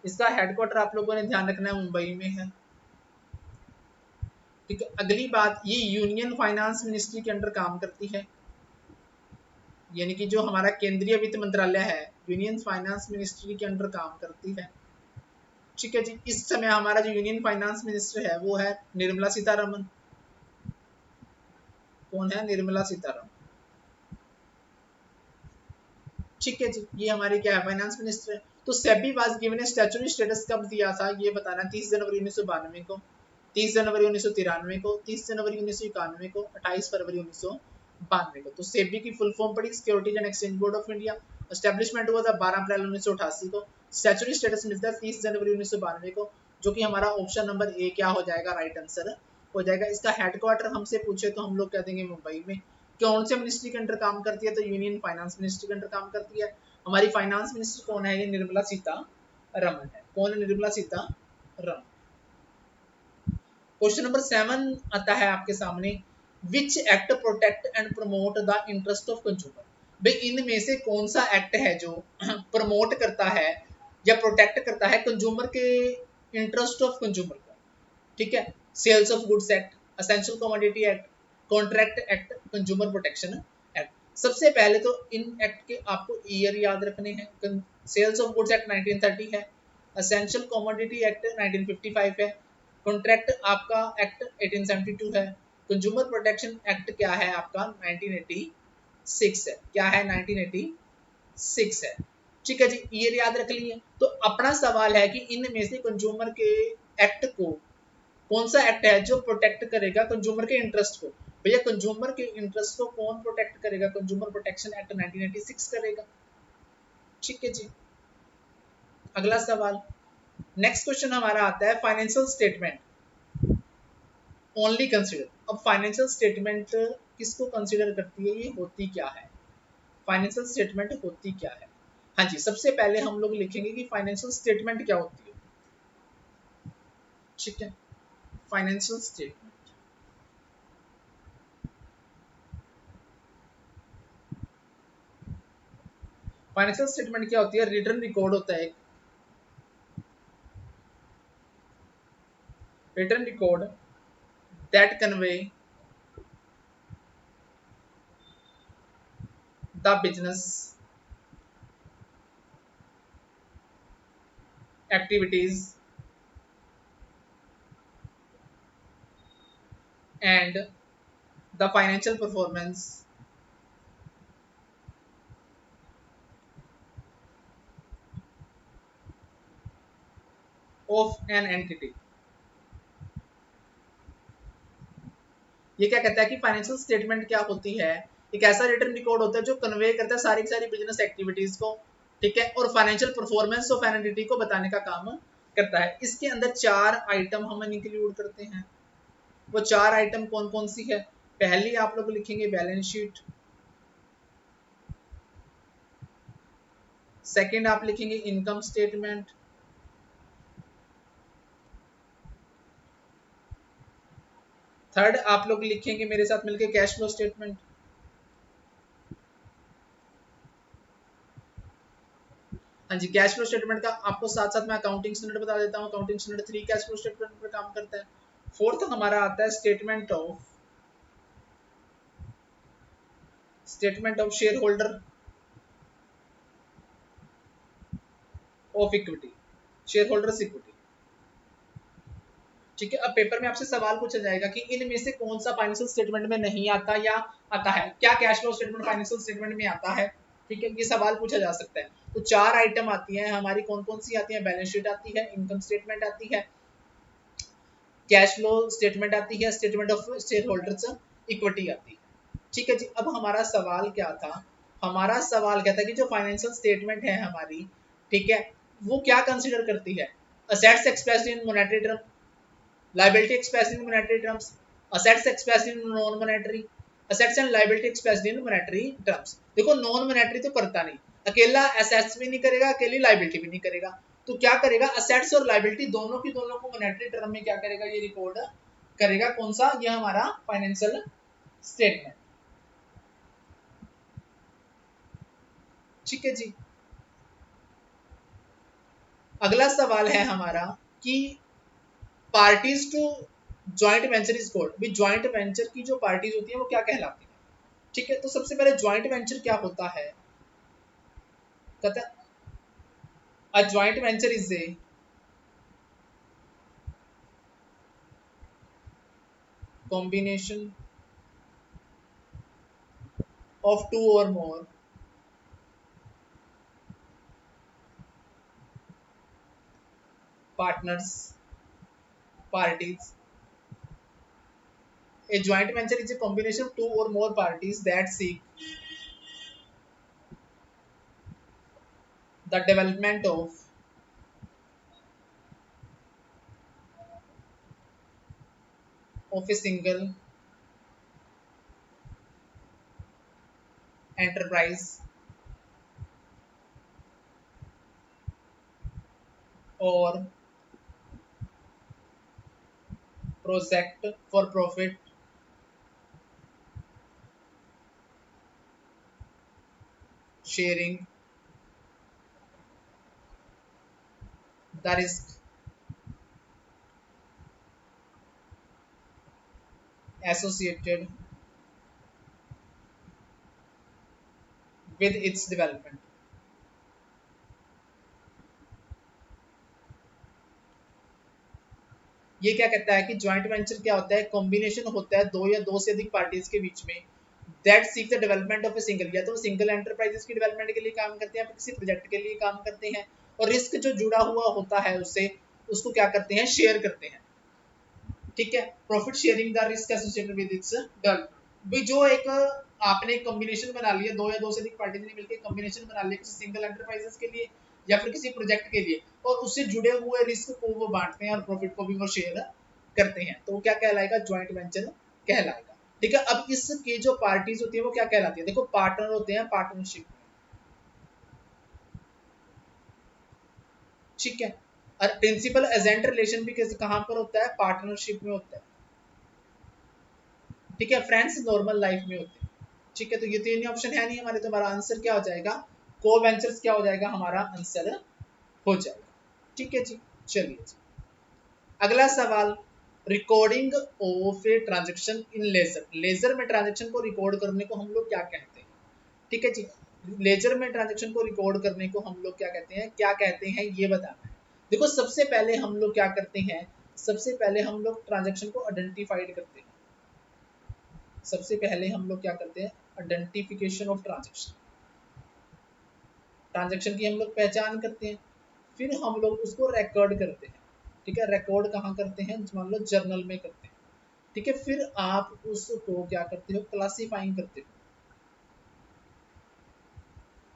इसका हेडक्वार्टर आप लोगों ने ध्यान रखना है मुंबई में है। ठीक है, अगली बात, ये यूनियन फाइनेंस मिनिस्ट्री के अंडर काम करती है, यानी कि जो हमारा केंद्रीय वित्त मंत्रालय है, यूनियन फाइनेंस मिनिस्ट्री के अंडर काम करती है। ठीक है जी, इस समय हमारा जो यूनियन फाइनेंस मिनिस्टर है वो है निर्मला सीतारमन। कौन है? निर्मला सीतारमन। ठीक है जी, ये हमारी क्या है? फाइनेंस मिनिस्टर है। तो SEBI was given statutory status कब दिया था ये बताना। 30 जनवरी 1992 को, 30 जनवरी 1993 को, 30 जनवरी 1991 को, 28 फरवरी 1992 को। तो सेबी की फुल फॉर्म पड़ी securities and exchange board of India. Establishment हुआ था 12 अप्रैल 1988 को। स्टैट्यूटरी स्टेटस मिलता है 30 जनवरी 1992 को, जो कि हमारा ऑप्शन नंबर ए क्या हो जाएगा? राइट आंसर हो जाएगा। इसका हेडक्वार्टर हमसे पूछे तो हम लोग कह देंगे मुंबई में। कौन से मिनिस्ट्री के अंडर काम करती है? तो यूनियन फाइनेंस मिनिस्ट्री के अंडर काम करती है। हमारी फाइनेंस मिनिस्टर कौन है? ये निर्मला सीतारमन है। कौन है? निर्मला सीतारमन। क्वेश्चन नंबर 7 आता है आपके सामने, which act protect and promote the interest of consumer? भाई इनमें से कौन सा एक्ट है जो प्रमोट करता है या प्रोटेक्ट करता है कंज्यूमर के इंटरेस्ट ऑफ कंज्यूमर को? ठीक है, sales of goods act, essential commodity act, contract act, consumer protection act. सबसे पहले तो इन एक्ट के आपको ईयर याद रखने हैं। सेल्स ऑफ गुड्स एक्ट 1930 है, असेंशियल कमोडिटी एक्ट 1955 है, कॉन्ट्रैक्ट आपका एक्ट 1872 है, कंज्यूमर प्रोटेक्शन एक्ट क्या है आपका? 1986 है। क्या है? 1986 है। ठीक है जी, ईयर याद रख लिए। तो अपना सवाल है कि इनमें से कंज्यूमर के एक्ट को, कौन सा एक्ट है जो प्रोटेक्ट करेगा कंज्यूमर के इंटरेस्ट को? भैया कंज्यूमर के इंटरेस्ट को कौन प्रोटेक्ट करेगा? कंज्यूमर प्रोटेक्शन एक्ट 1986 करेगा। ठीक है जी, अगला सवाल, नेक्स्ट क्वेश्चन हमारा आता है फाइनेंशियल स्टेटमेंट ओनली कंसीडर। अब फाइनेंशियल स्टेटमेंट किसको कंसीडर करती है? ये होती क्या है? फाइनेंशियल स्टेटमेंट होती क्या है? हाँ जी, सबसे पहले हम लोग लिखेंगे कि फाइनेंशियल स्टेटमेंट क्या होती है। ठीक है, फाइनेंशियल स्टेटमेंट, फाइनेंशियल स्टेटमेंट क्या होती है? रिटर्न रिकॉर्ड होता है, return record that convey the business activities and the financial performance of an entity। ये क्या कहता है कि फाइनेंशियल स्टेटमेंट क्या होती है? एक ऐसा रिटर्न रिकॉर्ड होता है जो कन्वे करता है सारी की सारी बिजनेस एक्टिविटीज को, ठीक है, और financial performance of an entity को बताने का काम करता है। इसके अंदर 4 आइटम हम इंक्लूड करते हैं। वो 4 आइटम कौन कौन सी है? पहली आप लोग लिखेंगे बैलेंस शीट, सेकंड आप लिखेंगे इनकम स्टेटमेंट, थर्ड आप लोग लिखेंगे मेरे साथ मिलकर कैश फ्लो स्टेटमेंट, हाँ जी, कैश फ्लो स्टेटमेंट का आपको साथ साथ मैं अकाउंटिंग स्टैंडर्ड बता देता हूँ। Accounting standard 3 cash flow statement पर काम करता है। फोर्थ हमारा आता है statement of share holder of equity, share holders equity. ठीक है, अब पेपर में आपसे सवाल पूछा जाएगा कि इनमें से कौन सा फाइनेंशियल स्टेटमेंट में नहीं आता या आता है, क्या cash flow statement financial statement में आता है। ठीक है, ये सवाल पूछा जा सकता है। तो 4 आइटम आती है हमारी, कौन कौन सी आती है, बैलेंस शीट आती है, इनकम स्टेटमेंट आती है, कैश फ्लो स्टेटमेंट आती है, statement of share holders equity आती है। ठीक है जी, अब हमारा सवाल क्या था, हमारा सवाल क्या था कि जो फाइनेंशियल स्टेटमेंट है हमारी, ठीक है, वो क्या कंसिडर करती है, assets expressed in monetary term, liability expressed in monetary terms, assets expressed in non monetary, assets and liability expressed in monetary terms। देखो नॉन monetary तो करता नहीं, अकेला assets भी नहीं करेगा, अकेली liability भी नहीं करेगा, तो क्या करेगा, assets और liability दोनों की दोनों को monetary term में क्या करेगा, ये रिकॉर्ड करेगा। कौन सा, ये हमारा फाइनेंशियल स्टेटमेंट। ठीक है जी, अगला सवाल है हमारा कि parties to joint venture is called, भी ज्वाइंट वेंचर की जो पार्टीज होती है वो क्या कहलाती है। ठीक है, तो सबसे पहले ज्वाइंट वेंचर क्या होता है, कहता है a joint venture is a combination of two or more partners, parties. A joint venture is a combination of two or more parties that seek the development of a single enterprise or project for profit sharing the risk associated with its development। ये क्या कहता है कि ज्वाइंट वेंचर क्या होता है, कॉम्बिनेशन होता है दो या दो से अधिक पार्टीज के बीच में, that seek the development of a single, या तो सिंगल एंटरप्राइजेस की डेवलपमेंट के लिए काम करते हैं, किसी प्रोजेक्ट के लिए काम करते हैं, और रिस्क जो जुड़ा हुआ होता है उससे, उसको क्या करते हैं, शेयर करते हैं। ठीक है, profit sharing the risk associated with its development. भाई जो एक आपने कॉम्बिनेशन बना लिया, दो या दो से अधिक पार्टीज ने मिलकर कॉम्बिनेशन बना लिया किसी सिंगल एंटरप्राइजेस के लिए या फिर किसी प्रोजेक्ट के लिए, और उससे जुड़े हुए रिस्क को वो बांटते हैं और प्रॉफिट को भी वो शेयर करते हैं, तो क्या कहलाएगा, ज्वाइंट वेंचर कहलाएगा। ठीक है, अब इसकी जो पार्टीज होती है वो क्या कहलाती है, देखो पार्टनर होते हैं पार्टनरशिप में। ठीक है, और प्रिंसिपल एजेंट रिलेशन भी कैसे कहां पर होता है, पार्टनरशिप में होता है। ठीक है, फ्रेंड्स नॉर्मल लाइफ में होते हैं। ठीक है, तो ये तीन ऑप्शन है नहीं हमारे, तो हमारा आंसर क्या हो जाएगा, को वेंचर्स क्या हो जाएगा, हमारा आंसर हो जाएगा। ठीक है जी, चलिए जी, अगला सवाल, recording of a transaction in ledger, ledger में ट्रांजेक्शन को रिकॉर्ड करने को हम लोग क्या कहते हैं। ठीक है जी, लेजर में ट्रांजेक्शन को रिकॉर्ड करने को हम लोग क्या कहते हैं, क्या कहते हैं ये बताना है। देखो सबसे पहले हम लोग क्या करते हैं, सबसे पहले हम लोग ट्रांजेक्शन को आइडेंटिफाइड करते हैं, सबसे पहले हम लोग क्या करते हैं, आइडेंटिफिकेशन ऑफ ट्रांजेक्शन, ट्रांजेक्शन की हम लोग पहचान करते हैं, फिर हम लोग उसको रिकॉर्ड करते हैं। ठीक है, रिकॉर्ड कहाँ करते हैं, मान लो जर्नल में करते हैं। ठीक है, फिर आप उसको क्या करते हो, क्लासीफाइंग करते हो।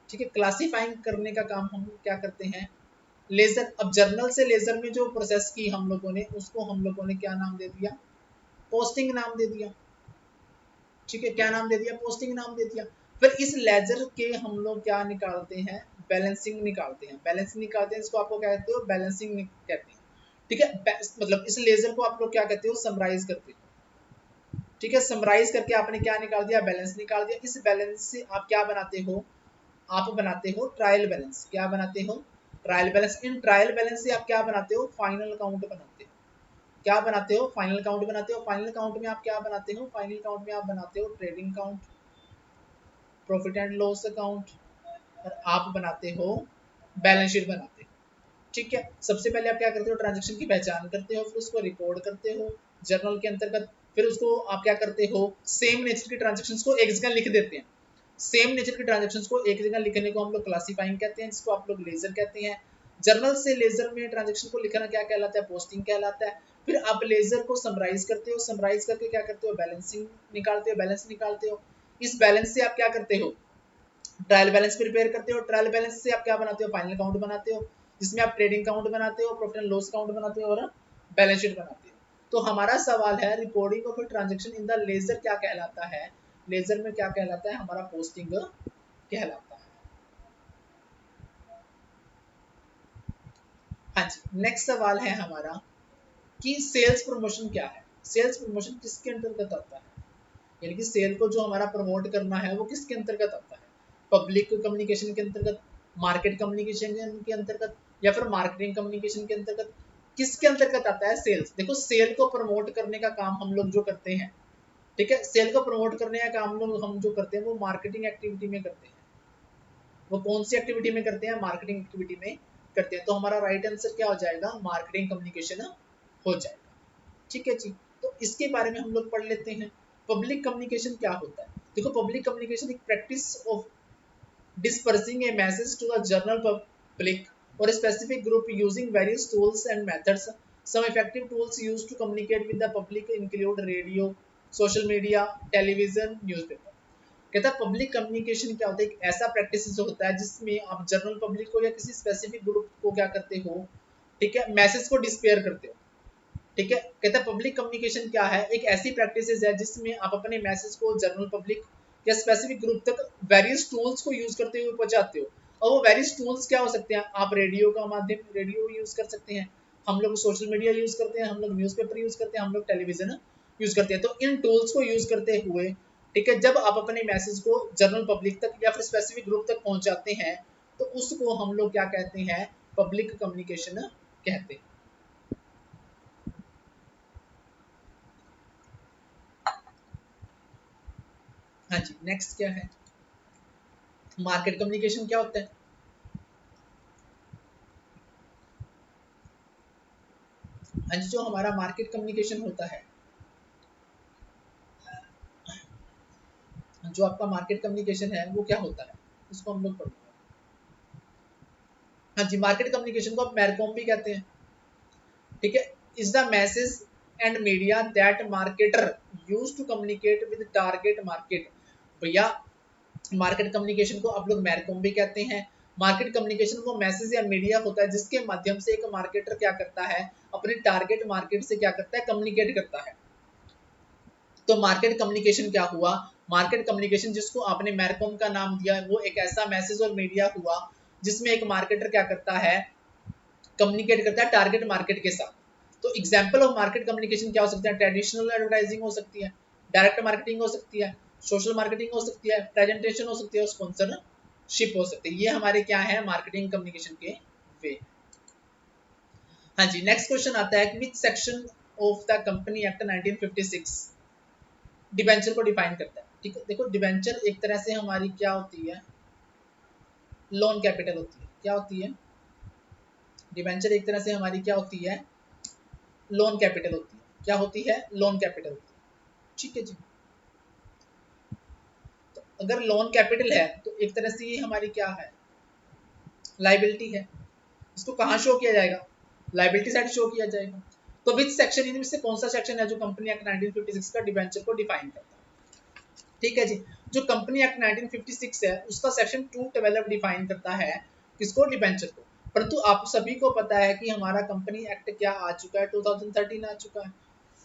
ठीक है, क्लासीफाइंग करने का काम हम क्या करते हैं, लेजर। अब जर्नल से लेजर में जो प्रोसेस की हम लोगों ने, उसको हम लोगों ने क्या नाम दे दिया, पोस्टिंग नाम दे दिया। ठीक है, क्या नाम दे दिया, पोस्टिंग नाम दे दिया। फिर इस लेजर के हम लोग क्या निकालते हैं, बैलेंसिंग निकालते हैं, बैलेंसिंग निकालते हैं, इसको आपको क्या कहते हो, बैलेंसिंग कहते हैं। ठीक है, मतलब इस लेजर को आप लोग क्या कहते हो, समराइज करते हो। ठीक है, समराइज करके आपने क्या निकाल दिया, बैलेंस निकाल दिया। इस बैलेंस से आप क्या बनाते हो, आप बनाते हो ट्रायल बैलेंस। क्या बनाते हो? Trial balance. In trial balance से आप क्या बनाते हो? फाइनल अकाउंट बनाते हो। क्या बनाते हो? फाइनल अकाउंट बनाते हो। फाइनल अकाउंट में आप क्या बनाते हो? फाइनल अकाउंट में आप बनाते हो trading account, profit and loss account, और आप बनाते हो बैलेंस शीट बनाते हो। ठीक है, सबसे पहले आप क्या करते हो? ट्रांजेक्शन की पहचान करते हो, फिर उसको रिकॉर्ड करते हो जर्नल के अंतर्गत। फिर उसको आप क्या करते हो? सेम नेचर की ट्रांजेक्शन्स को एक जगह लिख देते हैं। सेम नेचर की ट्रांजेक्शन्स को एक जगह लिखने को हम लोग क्लासिफाइंग कहते हैं, जिसको आप लोग लेजर कहते हैं। जर्नल से लेजर में ट्रांजेक्शन को लिखना क्या कहलाता है? पोस्टिंग कहलाता है। फिर आप लेजर को समराइज करते हो, समराइज करके क्या करते हो? बैलेंसिंग निकालते हो, बैलेंस निकालते हो। इस बैलेंस से आप क्या करते हो? ट्रायल बैलेंस प्रिपेयर करते हो। ट्रायल बैलेंस से आप क्या बनाते हो? फाइनल अकाउंट बनाते हो, जिसमें आप ट्रेडिंग अकाउंट बनाते हो, प्रॉफिट एंड लॉस अकाउंट बनाते हो, और बैलेंस शीट बनाते हो। तो हमारा सवाल है reporting of transaction in the ledger क्या कहलाता है? लेजर में क्या कहलाता है? हमारा पोस्टिंग कहलाता है। हाँ जी, नेक्स्ट सवाल है हमारा कि सेल्स प्रमोशन क्या है? सेल्स प्रमोशन किसके अंतर्गत आता है? यानी कि सेल को जो हमारा प्रमोट करना है वो किसके अंतर्गत आता है? पब्लिक कम्युनिकेशन के अंतर्गत, मार्केट कम्युनिकेशन के अंतर्गत, या फिर मार्केटिंग कम्युनिकेशन के अंतर्गत? किसके अंतर्गत आता है सेल्स? देखो, सेल को प्रमोट करने का काम हम लोग जो करते हैं, ठीक है, सेल को प्रमोट करने का काम लोग हम जो करते हैं वो मार्केटिंग एक्टिविटी में करते हैं। वो कौन सी एक्टिविटी में करते हैं? मार्केटिंग एक्टिविटी में करते हैं। तो हमारा राइट आंसर क्या हो जाएगा? मार्केटिंग कम्युनिकेशन हो जाएगा। ठीक है जी, तो इसके बारे में हम लोग पढ़ लेते हैं। पब्लिक कम्युनिकेशन क्या होता है? देखो, पब्लिक कम्युनिकेशन एक practice of dispersing a message to the general public or a specific group using various tools and methods. Some effective tools used to communicate with the public include radio, social media, television, newspaper. कहता है पब्लिक कम्युनिकेशन क्या होता है? एक ऐसा प्रैक्टिस होता है जिसमें आप जनरल पब्लिक को या किसी स्पेसिफिक ग्रुप को क्या करते हो? ठीक है, मैसेज को डिस्पेयर करते हो। ठीक है, कहता है पब्लिक कम्युनिकेशन क्या है? एक ऐसी प्रैक्टिस है जिसमें आप अपने मैसेज को जनरल पब्लिक या स्पेसिफिक ग्रुप तक वेरियस टूल्स को यूज करते हुए पहुंचाते हो। और वो वेरियस टूल्स क्या हो सकते हैं? आप रेडियो का माध्यम, रेडियो यूज कर सकते हैं, हम लोग सोशल मीडिया यूज करते हैं, हम लोग न्यूज़पेपर यूज करते हैं, हम लोग टेलीविजन यूज करते हैं। तो इन टूल्स को यूज करते हुए, ठीक है, जब आप अपने मैसेज को जनरल पब्लिक तक या फिर स्पेसिफिक ग्रुप तक पहुंचाते हैं, तो उसको हम लोग क्या कहते हैं? पब्लिक कम्युनिकेशन कहते हैं। हाँ जी, नेक्स्ट क्या है? मार्केट कम्युनिकेशन क्या होता है? हाँ जी, जो हमारा मार्केट कम्युनिकेशन होता है, जो आपका मार्केट कम्युनिकेशन है वो क्या होता है? इसको हम लोग पढ़ेंगे। हाँ जी, मार्केट कम्युनिकेशन को आप मैरकॉम भी कहते हैं। ठीक है, is the message and media that marketer use to communicate with target market. भैया, मार्केट कम्युनिकेशन को आप लोग मैरकॉम भी कहते हैं। मार्केट कम्युनिकेशन वो मैसेज या मीडिया होता है जिसके माध्यम से एक मार्केटर क्या करता है? अपने टारगेट मार्केट से क्या करता है? कम्युनिकेट करता है। तो मार्केट कम्युनिकेशन क्या हुआ? मार्केट कम्युनिकेशन, जिसको आपने मैरकॉम का नाम दिया, वो एक ऐसा मैसेज और मीडिया हुआ जिसमें एक मार्केटर क्या करता है? कम्युनिकेट करता है टारगेट मार्केट के साथ। तो एग्जांपल ऑफ मार्केट कम्युनिकेशन क्या हो सकता है? ट्रेडिशनल एडवर्टाइजिंग हो सकती है, डायरेक्ट मार्केटिंग हो सकती है, सोशल मार्केटिंग हो सकती है, प्रेजेंटेशन हो सकती है, स्पॉन्सरशिप हो सकती है। ये हमारे क्या है? मार्केटिंग कम्युनिकेशन के वे। हाँ जी, नेक्स्ट क्वेश्चन आता है, which section of the company act 1956 debenture को डिफाइन करता है? ठीक है, देखो, डिबेंचर एक तरह से हमारी क्या होती है? लोन कैपिटल होती है। क्या होती है? डिबेंचर एक तरह से हमारी क्या होती है? लोन कैपिटल होती है। क्या होती है? लोन कैपिटल होती है। ठीक है जी, तो अगर लोन कैपिटल है तो एक तरह से ये हमारी क्या है? लाइबिलिटी है। इसको कहाँ शो किया जाएगा? लाइबिलिटी साइड शो किया जाएगा। तो विच सेक्शन, इनमें से कौन सा सेक्शन है जो कंपनी एक्ट 1956 का डिबेंचर को डिफाइन करता है? ठीक है जी, जो कंपनी एक्ट 1956 है उसका सेक्शन 212 डिफाइन करता है किसको? डिबेंचर को। परंतु आप सभी को पता है कि हमारा कंपनी एक्ट क्या आ चुका है? 2013 आ चुका है।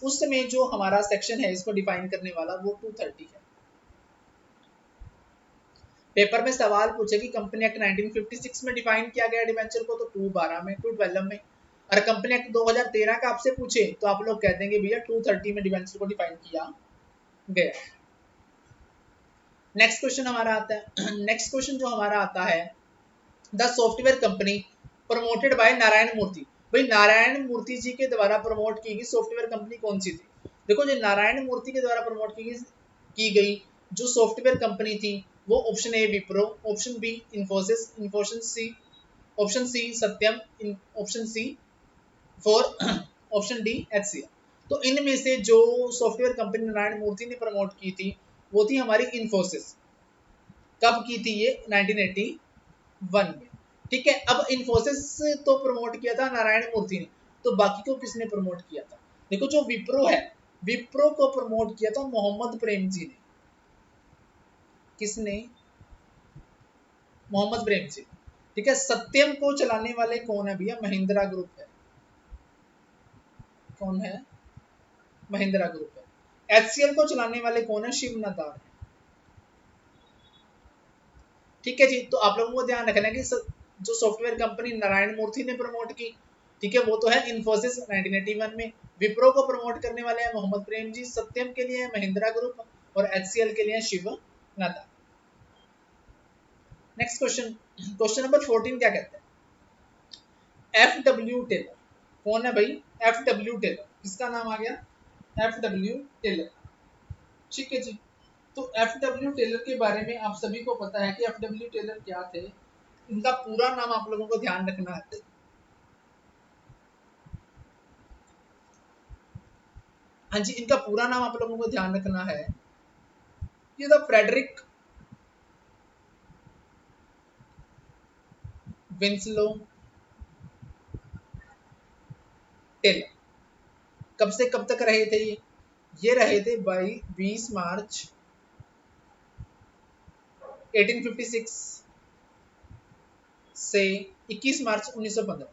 उस समय जो हमारा सेक्शन है इसको डिफाइन करने वाला वो 230 है। पेपर में सवाल पूछे कि कंपनी एक्ट 1956 में डिफाइन किया गया डिबेंचर को, तो 212 में, 212 में। और कंपनी एक्ट 2013 का आपसे पूछे तो आप लोग कह देंगे भैया 230 में डिबेंचर को डिफाइन किया गया। नेक्स्ट क्वेश्चन हमारा आता है नेक्स्ट क्वेश्चन जो हमारा आता है, the software company promoted by Narayan Murthy. भाई नारायण मूर्ति जी के द्वारा प्रमोट की गई सॉफ्टवेयर कंपनी कौन सी थी? देखो जो नारायण मूर्ति के द्वारा प्रमोट की गई जो सॉफ्टवेयर कंपनी थी वो option A Wipro, option B Infosys, option C Satyam, option C for option D HCL. तो इनमें से जो सॉफ्टवेयर कंपनी नारायण मूर्ति ने प्रमोट की थी वो थी हमारी इन्फोसिस। कब की थी ये? 1981 में। ठीक है, अब इन्फोसिस तो प्रमोट किया था नारायण मूर्ति ने, तो बाकी को किसने प्रमोट किया था? देखो जो विप्रो है, विप्रो को प्रमोट किया था मोहम्मद प्रेम जी ने। किसने? मोहम्मद प्रेम जी। ठीक है, सत्यम को चलाने वाले कौन है भैया? महिंद्रा ग्रुप है। कौन है? महिंद्रा ग्रुप है। एचसीएल को चलाने वाले कौन है? शिव नादार है। ठीक है जी, तो आप लोगों को ध्यान रखना है कि जो सॉफ्टवेयर कंपनी नारायण मूर्ति ने प्रमोट की, ठीक है, वो तो है इन्फोसिस 1981 में। विप्रो को प्रमोट करने वाले हैं मोहम्मद प्रेम जी, सत्यम के लिए है महिंद्रा ग्रुप और एचसीएल के लिए है Shiv Nadar. Next question, question number 14 क्या कहते हैं? एफडब्ल्यू टेलर कौन है भाई? एफडब्ल्यू टेलर, किसका नाम आ गया? F W Taylor. ठीक है जी, तो एफडब्ल्यू टेलर के बारे में आप सभी को पता है कि एफडब्ल्यू टेलर क्या थे। इनका पूरा नाम आप लोगों को ध्यान रखना है। हाँ जी, इनका पूरा नाम आप लोगों को ध्यान रखना है। ये द फ्रेडरिक विंसलो टेलर। कब से कब तक रहे थे ये रहे थे भाई 20 मार्च 1856 से 21 मार्च 1915।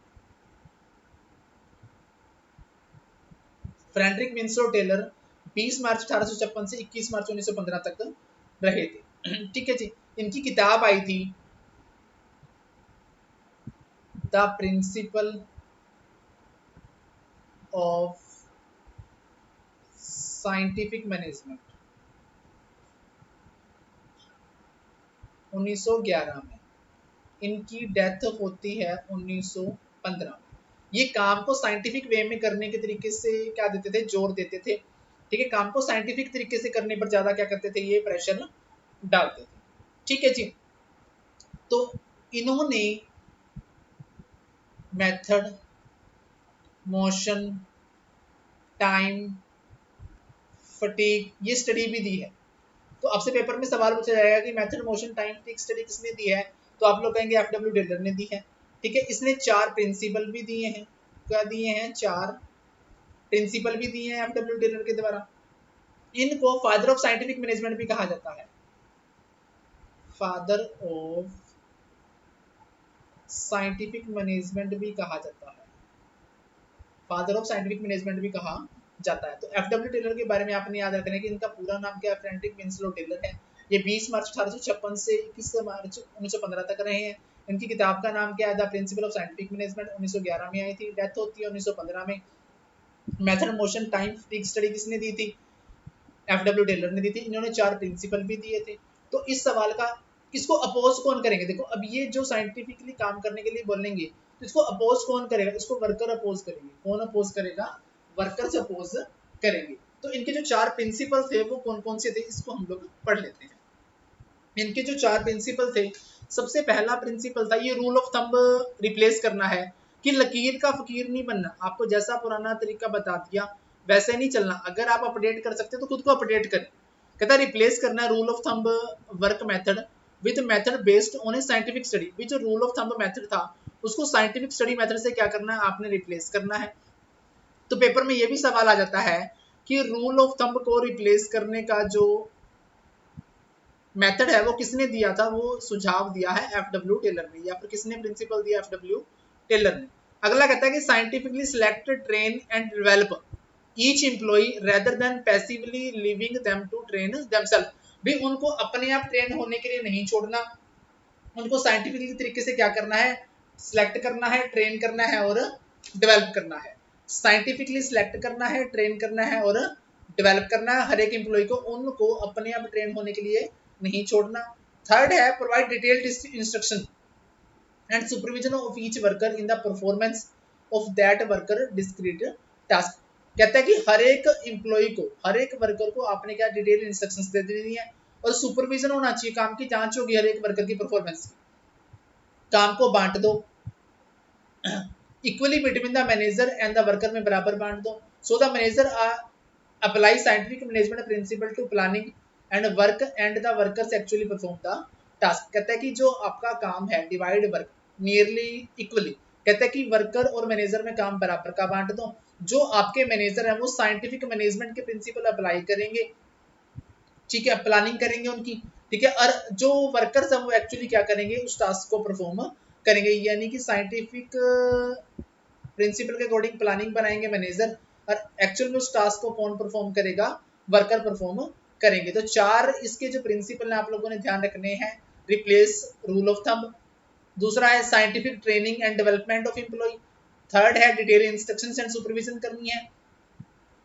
फ्रेडरिक विंसलो टेलर 20 मार्च 1856 से 21 मार्च 1915 तक रहे थे। ठीक है जी, इनकी किताब आई थी the principle of scientific management 1911 में। इनकी डेथ होती है 1915 में। ये काम को साइंटिफिक वे में करने के तरीके से क्या देते थे? जोर देते थे। ठीक है, काम को साइंटिफिक तरीके से करने पर ज्यादा क्या करते थे? ये प्रेशर डालते थे। ठीक है जी, तो इन्होंने मेथड, मोशन, टाइम, फटीग ये स्टडी भी दी है। तो आपसे पेपर में सवाल पूछा जाएगा कि method, motion, time, fatigue study किसने दी है? तो आप लोग कहेंगे एफडब्ल्यू टेलर ने दी है। ठीक है, इसने 4 प्रिंसिपल भी दिए हैं। क्या दिए हैं? 4 प्रिंसिपल भी दिए हैं एफडब्ल्यू टेलर के द्वारा। इनको फादर ऑफ साइंटिफिक मैनेजमेंट भी कहा जाता है। फादर ऑफ साइंटिफिक मैनेजमेंट भी कहा जाता है। फादर ऑफ साइंटिफिक मैनेजमेंट भी कहा जाता है। तो एफडब्ल्यू टेलर के बारे में आपने याद रखना है कि इनका पूरा नाम क्या है? फ्रेडरिक विंसलो टेलर है। ये 20 मार्च 1856 से 21 मार्च 1915 तक रहे हैं। इनकी किताब का नाम क्या है? The principle of scientific management 1911 में आई थी। डेथ होती है 1915 में। Method, motion, time, fatigue study किसने दी थी? एफडब्ल्यू टेलर ने दी थी। इन्होंने 4 प्रिंसिपल भी दिए थे। तो इस सवाल का इसको अपोज कौन करेंगे? देखो अब ये जो साइंटिफिकली काम करने के लिए बोलेंगे तो इसको अपोज कौन करेगा? इसको वर्कर अपोज करेंगे। कौन अपोज करेगा? वर्कर्स अपोज करेंगे। तो इनके जो 4 प्रिंसिपल थे वो कौन कौन से थे इसको हम लोग पढ़ लेते हैं। इनके जो 4 प्रिंसिपल थे, सबसे पहला प्रिंसिपल था ये रूल ऑफ थंब रिप्लेस करना है कि लकीर का फकीर नहीं बनना। आपको जैसा पुराना तरीका बता दिया वैसे नहीं चलना। अगर आप अपडेट कर सकते तो खुद को अपडेट करें। कहता है रिप्लेस करना है rule of thumb work method with method based on A scientific study. भी जो रूल ऑफ थंब मेथड था उसको साइंटिफिक स्टडी मेथड से क्या करना है? आपने रिप्लेस करना है। तो पेपर में ये भी सवाल आ जाता है कि रूल ऑफ थंब को रिप्लेस करने का जो मेथड है वो किसने दिया था? वो सुझाव दिया है एफडब्ल्यू टेलर ने। या फिर किसने प्रिंसिपल दिया? एफडब्ल्यू टेलर ने। अगला कहता है कि scientifically select, train and develop each employee rather than passively leaving them to train themselves. भी उनको अपने आप ट्रेन होने के लिए नहीं छोड़ना, उनको साइंटिफिकली तरीके से क्या करना है? सिलेक्ट करना है, ट्रेन करना है और डेवलप करना है। साइंटिफिकली सिलेक्ट करना है, ट्रेन करना है और डेवलप करना है हर एक एम्प्लॉय को। उनको अपने आप ट्रेन होने के लिए नहीं छोड़ना। थर्ड है provide detailed instruction and supervision of each worker in the performance of that worker discrete task. कहता है कि हर एक एम्प्लॉय को, हर एक वर्कर को आपने क्या डिटेल इंस्ट्रक्शंस दे देनी है और सुपरविजन होना चाहिए, काम की जांच होगी हर एक वर्कर की परफॉर्मेंस की। काम को बांट दो equally between the manager and the worker में बराबर बांट दो। So the manager apply scientific management principle to planning and work and the workers actually perform the task. कहता है कि जो आपका काम है डिवाइड वर्क नियरली इक्वली। कहता है कि वर्कर और मैनेजर में काम बराबर का बांट दो। जो आपके मैनेजर है वो साइंटिफिक मैनेजमेंट के प्रिंसिपल अप्लाई करेंगे, ठीक है, प्लानिंग करेंगे उनकी, ठीक है, और जो वर्कर्स है वो एक्चुअली क्या करेंगे, उस टास्क को परफॉर्म करेंगे। यानी कि साइंटिफिक प्रिंसिपल के अकॉर्डिंग प्लानिंग बनाएंगे मैनेजर और एक्चुअल में उस टास्क को कौन परफॉर्म करेगा, वर्कर परफॉर्म करेंगे। तो चार इसके जो प्रिंसिपल है आप लोगों ने ध्यान रखने हैं। रिप्लेस रूल ऑफ थंब, दूसरा है scientific training and development of employee, third है डिटेल इंस्ट्रक्शंस एंड सुपरविजन करनी है,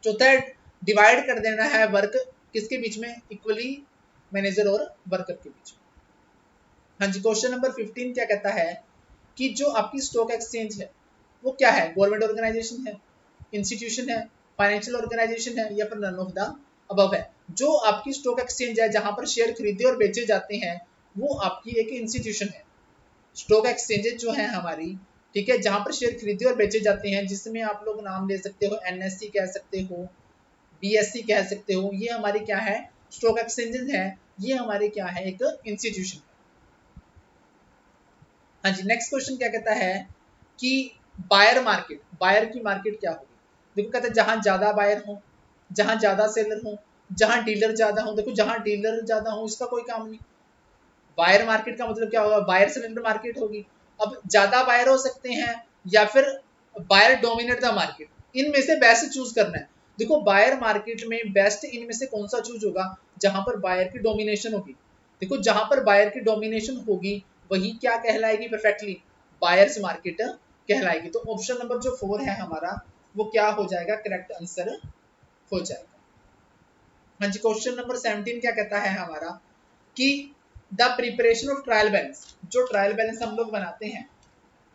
चौथा है डिवाइड कर देना है वर्क किसके बीच में, इक्वली मैनेजर और वर्कर के बीच में। हाँ जी, क्वेश्चन नंबर 15 क्या कहता है कि जो आपकी स्टॉक एक्सचेंज है वो क्या है, गवर्नमेंट ऑर्गेनाइजेशन है, इंस्टीट्यूशन है, फाइनेंशियल ऑर्गेनाइजेशन है या फिर नन ऑफ द अबव है। जो आपकी स्टॉक एक्सचेंज है जहां पर शेयर खरीदे और बेचे जाते हैं वो आपकी एक इंस्टीट्यूशन है। स्टॉक एक्सचेंजेस जो है हमारी, ठीक है, जहां पर शेयर खरीदे और बेचे जाते हैं, जिसमें आप लोग नाम ले सकते हो, एनएससी कह सकते हो, बीएससी कह सकते हो, ये हमारी क्या है, स्टॉक एक्सचेंजेस है, ये हमारे क्या है, एक इंस्टीट्यूशन है। हाँ जी, नेक्स्ट क्वेश्चन क्या कहता है कि बायर मार्केट, बायर की मार्केट क्या होगी। देखो कहता है जहां ज्यादा बायर हो, जहां ज्यादा सेलर हो, जहां डीलर ज्यादा हो। देखो जहां डीलर ज्यादा हो इसका कोई काम नहीं। बायर मार्केट का मतलब क्या होगा, बायर सेलर मार्केट होगी। अब ज्यादा बायर हो सकते हैं या फिर बायर डोमिनेट द मार्केट, इनमें से बेस्ट चूज करना है। देखो बायर मार्केट में बेस्ट इनमें से कौन सा चूज होगा, जहां पर बायर की डोमिनेशन होगी। देखो जहां पर बायर की डोमिनेशन होगी वही क्या कहलाएगी, परफेक्टली बायर्स मार्केट कहलाएगी। तो ऑप्शन नंबर जो 4 है हमारा वो क्या हो जाएगा, करेक्ट आंसर हो जाएगा। हाँ जी, क्वेश्चन नंबर 17 क्या कहता है हमारा कि the preparation of trial balance, जो ट्रायल बैलेंस हम लोग बनाते हैं,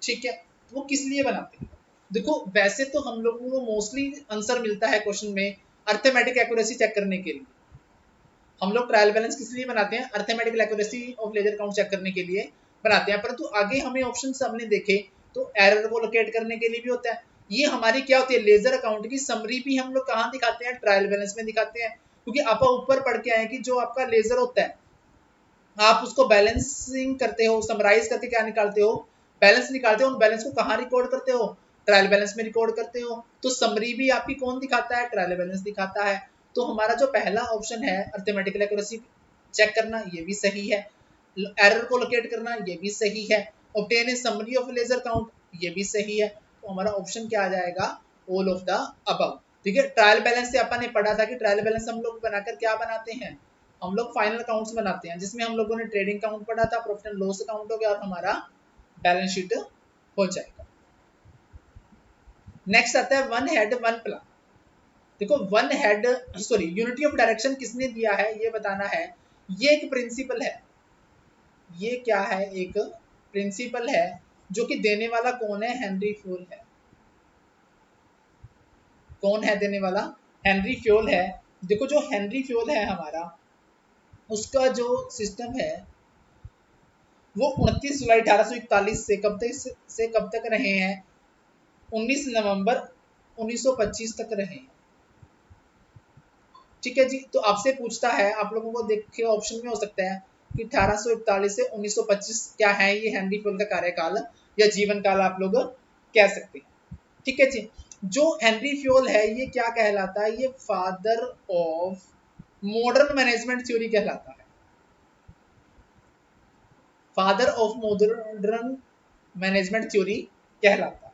ठीक है, वो किस लिए बनाते हैं। देखो वैसे तो हम लोगों को मोस्टली आंसर मिलता है क्वेश्चन में अर्थमेटिक एक्यूरेसी चेक करने के लिए। हम लोग ट्रायल बैलेंस किस लिए बनाते हैं, arithmetical accuracy of ledger count check करने के लिए बनाते हैं। परंतु आगे हमें ऑप्शन हमने देखे तो एरर को लोकेट करने के लिए भी होता है। ये हमारी क्या होती है, लेजर अकाउंट की समरी भी हम लोग कहाँ दिखाते हैं, ट्रायल बैलेंस में दिखाते हैं। क्योंकि आप ऊपर पढ़ के आए कि जो आपका लेजर होता है आप उसको बैलेंसिंग करते हो, समराइज करके क्या निकालते हो, बैलेंस निकालते हो। उन बैलेंस को कहाँ रिकॉर्ड करते हो, ट्रायल बैलेंस में रिकॉर्ड करते हो। तो समरी भी आपकी कौन दिखाता है, ट्रायल बैलेंस दिखाता है। तो हमारा जो पहला ऑप्शन है अर्थमेटिकल एक्यूरेसी चेक करना, ये भी सही है। एरर को लोकेट करना, ये भी सही है। Obtain a summary of ledger count, ये भी सही है। तो हमारा ऑप्शन क्या आ जाएगा, ऑल ऑफ द अबव। ठीक है, ट्रायल बैलेंस से अपन ने पढ़ा था कि ट्रायल बैलेंस हम लोग बनाकर क्या बनाते हैं, हम लोग फाइनल अकाउंट्स बनाते हैं, जिसमें हम लोगों ने ट्रेडिंग अकाउंट पढ़ा था, प्रॉफिट एंड लॉस अकाउंट हो गया और हमारा बैलेंस शीट हो जाएगा। नेक्स्ट आता है वन हेड वन प्लान। देखो one head sorry unity of direction किसने दिया है ये बताना है। ये एक प्रिंसिपल है, ये क्या है, एक प्रिंसिपल है। जो कि देने वाला कौन है, हेनरी फ्यूल है। कौन है देने वाला, हेनरी फ्यूल है। देखो जो हेनरी फ्यूल है हमारा, उसका जो सिस्टम है वो 29 जुलाई 1841 से कब तक कब तक रहे हैं, 19 नवंबर 1925 तक रहे हैं। ठीक है जी, तो आपसे पूछता है, आप लोगों को देखिए ऑप्शन में हो सकता है कि 1841 से 1925 क्या है, ये हेनरी फ्यूल का कार्यकाल या जीवन काल आप लोग कह सकते हैं। ठीक है जी, जो हेनरी फ्यूल है ये क्या कहलाता है, ये father of modern management theory कहलाता है, father of modern management theory कहलाता है।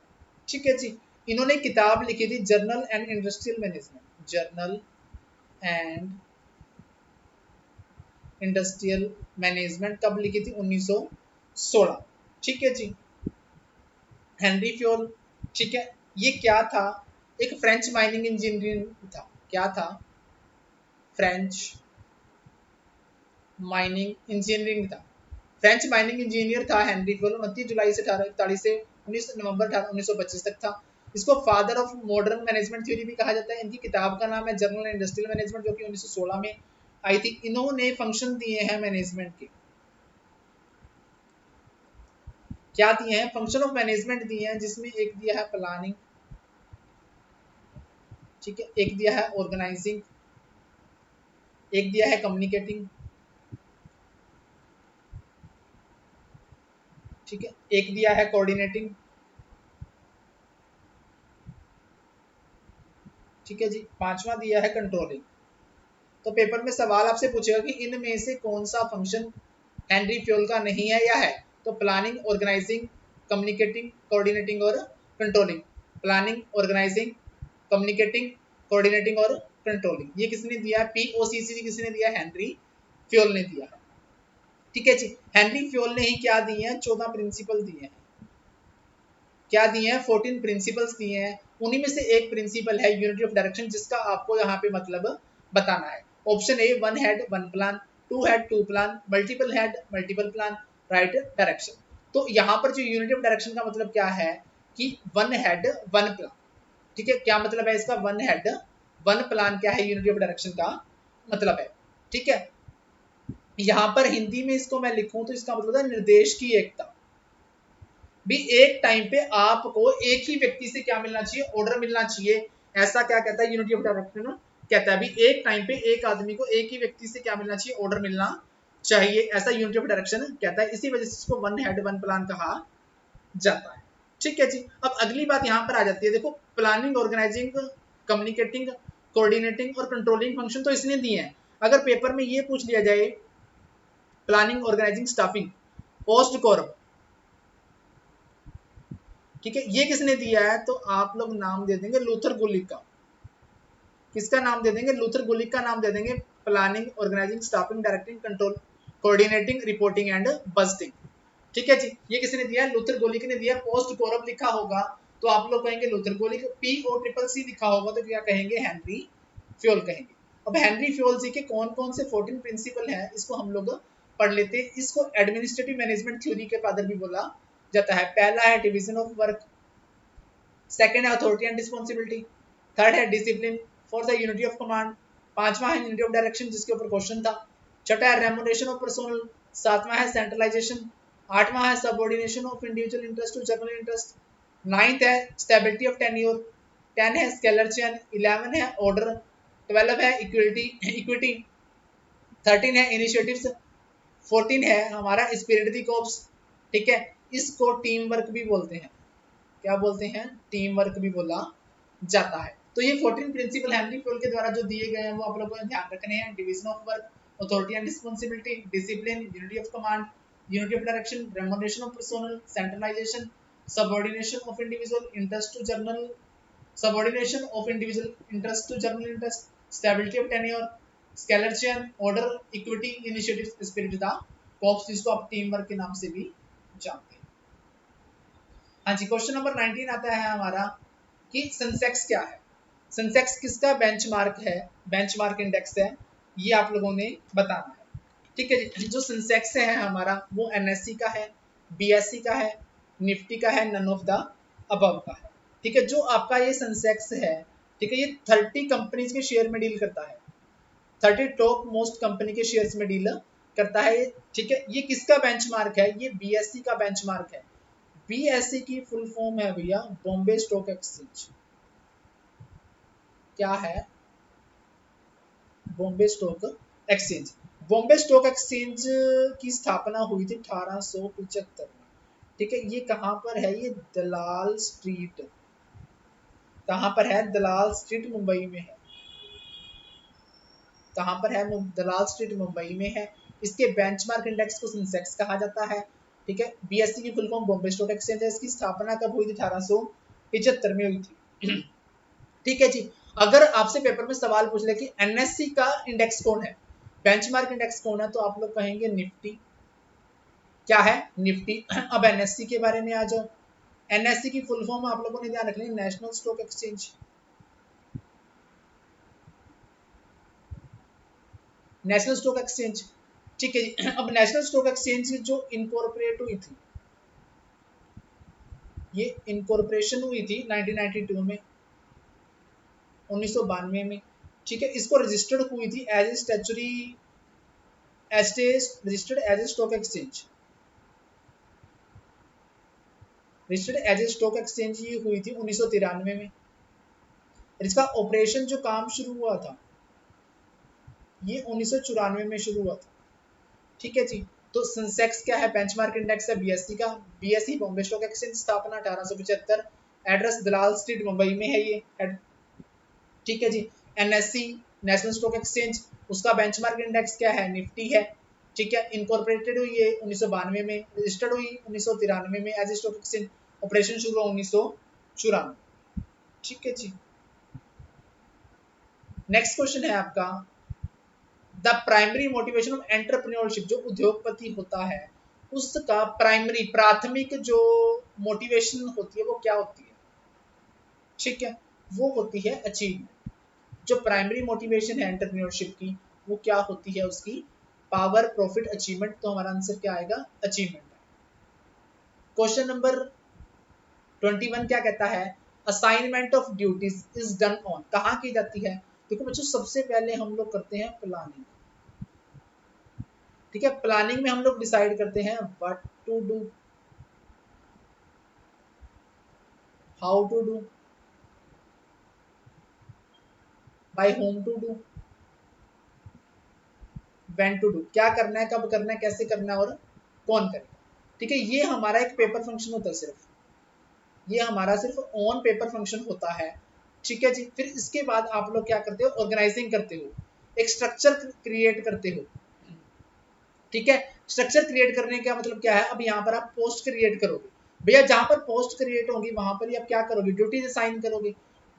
ठीक है जी, इन्होंने किताब लिखी थी journal and industrial management, journal and industrial management कब लिखी थी, 1916। ठीक है जी, हेनरी फ्यूल। ठीक है, ये क्या था, एक फ्रेंच माइनिंग इंजीनियर था। क्या था, फ्रेंच माइनिंग इंजीनियरिंग था। फ्रेंच माइनिंग इंजीनियर था हेनरी फ्योल। 29 जुलाई से 1841 से 19 नवंबर 1925 तक था। इसको father of modern management theory भी कहा जाता है। इनकी किताब का नाम है जर्नल इंडस्ट्रियल मैनेजमेंट, जो कि 1916 में आई थी। इन्होंने फंक्शन दिए हैं मैनेजमेंट के, क्या दिए हैं, फंक्शन ऑफ मैनेजमेंट दिए हैं, जिसमें एक दिया है प्लानिंग, ठीक है, एक दिया है ऑर्गेनाइजिंग, एक दिया है कम्युनिकेटिंग, ठीक है, एक दिया है कोऑर्डिनेटिंग, ठीक है जी, पांचवा दिया है कंट्रोलिंग। तो पेपर में सवाल आपसे पूछेगा कि इनमें से कौन सा फंक्शन हेनरी फ्योल का नहीं है या है। तो प्लानिंग, ऑर्गेनाइजिंग, कम्युनिकेटिंग, कोऑर्डिनेटिंग और controlling. Planning, organising, communicating, coordinating और कंट्रोलिंग, ये किसने दिया है, पीओसीसी किसने दिया, हेनरी फ्योल ने दिया है। ठीक है जी, हेनरी फ्योल ने ही क्या दिए हैं, 14 प्रिंसिपल दिए हैं। क्या दिए हैं, 14 प्रिंसिपल्स दिए हैं। उन्हीं में से एक प्रिंसिपल है यूनिटी ऑफ डायरेक्शन, जिसका आपको यहाँ पे मतलब बताना है। Option A, one head one plan, two head two plan, multiple head multiple plan, right direction. तो यहाँ पर जो यूनिटी ऑफ डायरेक्शन का मतलब क्या है कि वन हेड वन प्लान, ठीक है, क्या मतलब है इसका, वन हेड वन प्लान क्या है यूनिटी ऑफ डायरेक्शन का मतलब है। ठीक है, यहाँ पर हिंदी में इसको मैं लिखूं तो इसका मतलब है निर्देश की एकता। भी एक टाइम पे आपको एक ही व्यक्ति से क्या मिलना चाहिए, ऑर्डर मिलना चाहिए। ऐसा क्या कहता है यूनिटी ऑफ डायरेक्शन, कहता है भी एक टाइम पे एक आदमी को एक ही व्यक्ति से क्या मिलना चाहिए, ऑर्डर मिलना चाहिए, ऐसा यूनिटी ऑफ डायरेक्शन कहता है। इसी वजह से इसको वन हेड वन प्लान कहा जाता है। ठीक है जी, अब अगली बात यहाँ पर आ जाती है, देखो प्लानिंग, ऑर्गेनाइजिंग, कम्युनिकेटिंग, कोऑर्डिनेटिंग और कंट्रोलिंग फंक्शन तो इसने दिए हैं। अगर पेपर में ये पूछ लिया जाए planning, organising, staffing, POSDCORB, ठीक है, ये किसने दिया है, तो आप लोग नाम दे देंगे लूथर गुलिक का। किसका नाम दे देंगे, लूथर गुलिक का नाम दे देंगे। Planning, organising, staffing, directing, control, coordinating, reporting and budgeting. ठीक है जी, ये किसने दिया है, लूथर गोलिक ने दिया। पोस्ट कोरम लिखा होगा तो आप लोग कहेंगे लूथर गोलिक, PO CCC लिखा होगा तो क्या कहेंगे, हेनरी फ्योल कहेंगे। अब हेनरी फ्योल जी के कौन कौन से 14 प्रिंसिपल हैं, इसको हम लोग पढ़ लेते हैं। इसको एडमिनिस्ट्रेटिव मैनेजमेंट थ्योरी के फादर भी बोला जाता है। पहला है डिवीजन ऑफ वर्क, सेकंड है अथॉरिटी एंड रिस्पॉन्सिबिलिटी, थर्ड है डिसिप्लिन, फोर्थ है यूनिटी ऑफ कमांड, पांचवा है यूनिटी ऑफ डायरेक्शन जिसके ऊपर क्वेश्चन था, छठा है रेमुनरेशन ऑफ पर्सोनल, सातवां है सेंट्रलाइजेशन, आठवां है subordination of individual interest to general interest, ninth है स्टेबिलिटी ऑफ टेन्योर, 10 है स्केलर चेन, 11 है ऑर्डर, 12 है इक्विटी इक्विटी, 13 है इनिशिएटिव्स, 14 है हमारा स्पिरिट दी कोर्प्स। ठीक है, इसको टीम वर्क भी बोलते हैं, क्या बोलते हैं, टीम वर्क भी बोला जाता है। तो ये 14 प्रिंसिपल हेनरी फ्योल के द्वारा जो दिए गए हैं वो आप लोगों को ध्यान रखने हैं। Division of work, authority and responsibility, discipline, unity of command, unity of direction, remuneration of personnel, centralisation, subordination of individual interest to general, subordination of individual interest to general interest, stability of tenure, scalar chain, order, equity, initiative, esprit de corps, जिसको आप टीम वर्क के नाम से भी जानते हैं। हाँ जी, क्वेश्चन नंबर 19 आता है हमारा कि सेंसेक्स क्या है। सेंसेक्स किसका बेंचमार्क है, बेंचमार्क इंडेक्स है, ये आप लोगों ने बताना है। ठीक है जी, जो सेंसेक्स है हमारा वो NSE का है, BSE का है, निफ्टी का है, नन ऑफ द अबव का है। ठीक है, जो आपका ये सेंसेक्स है, ठीक है, ये 30 कंपनीज के शेयर में डील करता है, 30 टॉप मोस्ट कंपनी के शेयर्स में डील करता है। ठीक है, ये किसका बेंचमार्क है, ये BSE का बेंचमार्क है। BSE की फुल फॉर्म है भैया बॉम्बे स्टॉक एक्सचेंज। क्या है, Bombay stock exchange. Bombay stock exchange की स्थापना हुई थी 1875 में। ठीक है, ये कहाँ पर है, ये दलाल स्ट्रीट, कहाँ पर है, दलाल स्ट्रीट मुंबई में है। कहाँ पर है, दलाल स्ट्रीट मुंबई में है। इसके बेंचमार्क इंडेक्स को सेंसेक्स कहा जाता है। ठीक है, BSE की full form Bombay stock exchange है। इसकी स्थापना कब हुई थी, 1875 में हुई थी। ठीक है जी, अगर आपसे पेपर में सवाल पूछ ले कि NSE का इंडेक्स कौन है, बेंचमार्क इंडेक्स कौन है, तो आप लोग कहेंगे निफ्टी। क्या है, निफ्टी। अब NSE के बारे में आ जाओ। NSE की फुल फॉर्म आप लोगों ने ध्यान रखनी है, national stock exchange, national stock exchange. ठीक है जी। अब नेशनल स्टॉक एक्सचेंज जो इनकॉर्पोरेट हुई थी, ये इनकॉर्पोरेशन हुई थी 1992 में, 1992 में, ठीक है। इसको रजिस्टर्ड हुई थी as a statutory, registered as a stock exchange, registered as a stock exchange ये हुई थी 1993 में। इसका ऑपरेशन जो काम शुरू हुआ था ये 1994 में शुरू हुआ था, ठीक है जी। तो सेंसेक्स क्या है, बेंचमार्क इंडेक्स है बीएससी का, बीएससी बॉम्बे स्टॉक एक्सचेंज, स्थापना 1875, एड्रेस दलाल स्ट्रीट मुंबई में है ये, ठीक है जी। एनएससी नेशनल स्टॉक एक्सचेंज, उसका बेंचमार्क इंडेक्स क्या है, निफ्टी है, ठीक है। इनकॉर्पोरेटेड हुई है 1992 में, रजिस्टर्ड हुई 1993 में as a stock exchange, operation शुरू हुआ 1994, ठीक है जी। नेक्स्ट क्वेश्चन है आपका, the primary motivation of entrepreneurship, जो उद्योगपति होता है उसका प्राइमरी, प्राथमिक जो मोटिवेशन होती है वो क्या होती है, ठीक है, वो होती है अचीवमेंट। जो प्राइमरी मोटिवेशन है एंटरप्रेन्योरशिप की वो क्या होती है उसकी, पावर, प्रॉफिट, अचीवमेंट। तो हमारा आंसर क्या आएगा, अचीवमेंट। क्वेश्चन नंबर 21 क्या कहता है, assignment of duties is done on, कहाँ की जाती है। देखो बच्चों, सबसे पहले हम लोग करते हैं प्लानिंग, ठीक है। प्लानिंग में हम लोग डिसाइड करते हैं what to do, how to do, by whom to do, when to do, क्या करना है, कब करना है, कैसे करना है और कौन करेगा, ठीक है। ये हमारा एक पेपर फंक्शन होता है सिर्फ, ये हमारा सिर्फ ऑन पेपर फंक्शन होता है, ठीक है जी। फिर इसके बाद आप लोग क्या करते हो, ऑर्गेनाइजिंग करते हो, एक स्ट्रक्चर क्रिएट करते हो, ठीक है। स्ट्रक्चर क्रिएट करने का मतलब क्या है, अब यहाँ पर आप पोस्ट क्रिएट करोगे, भैया जहां पर पोस्ट क्रिएट होगी वहां पर ही आप क्या करोगे, ड्यूटीज असाइन करोगे,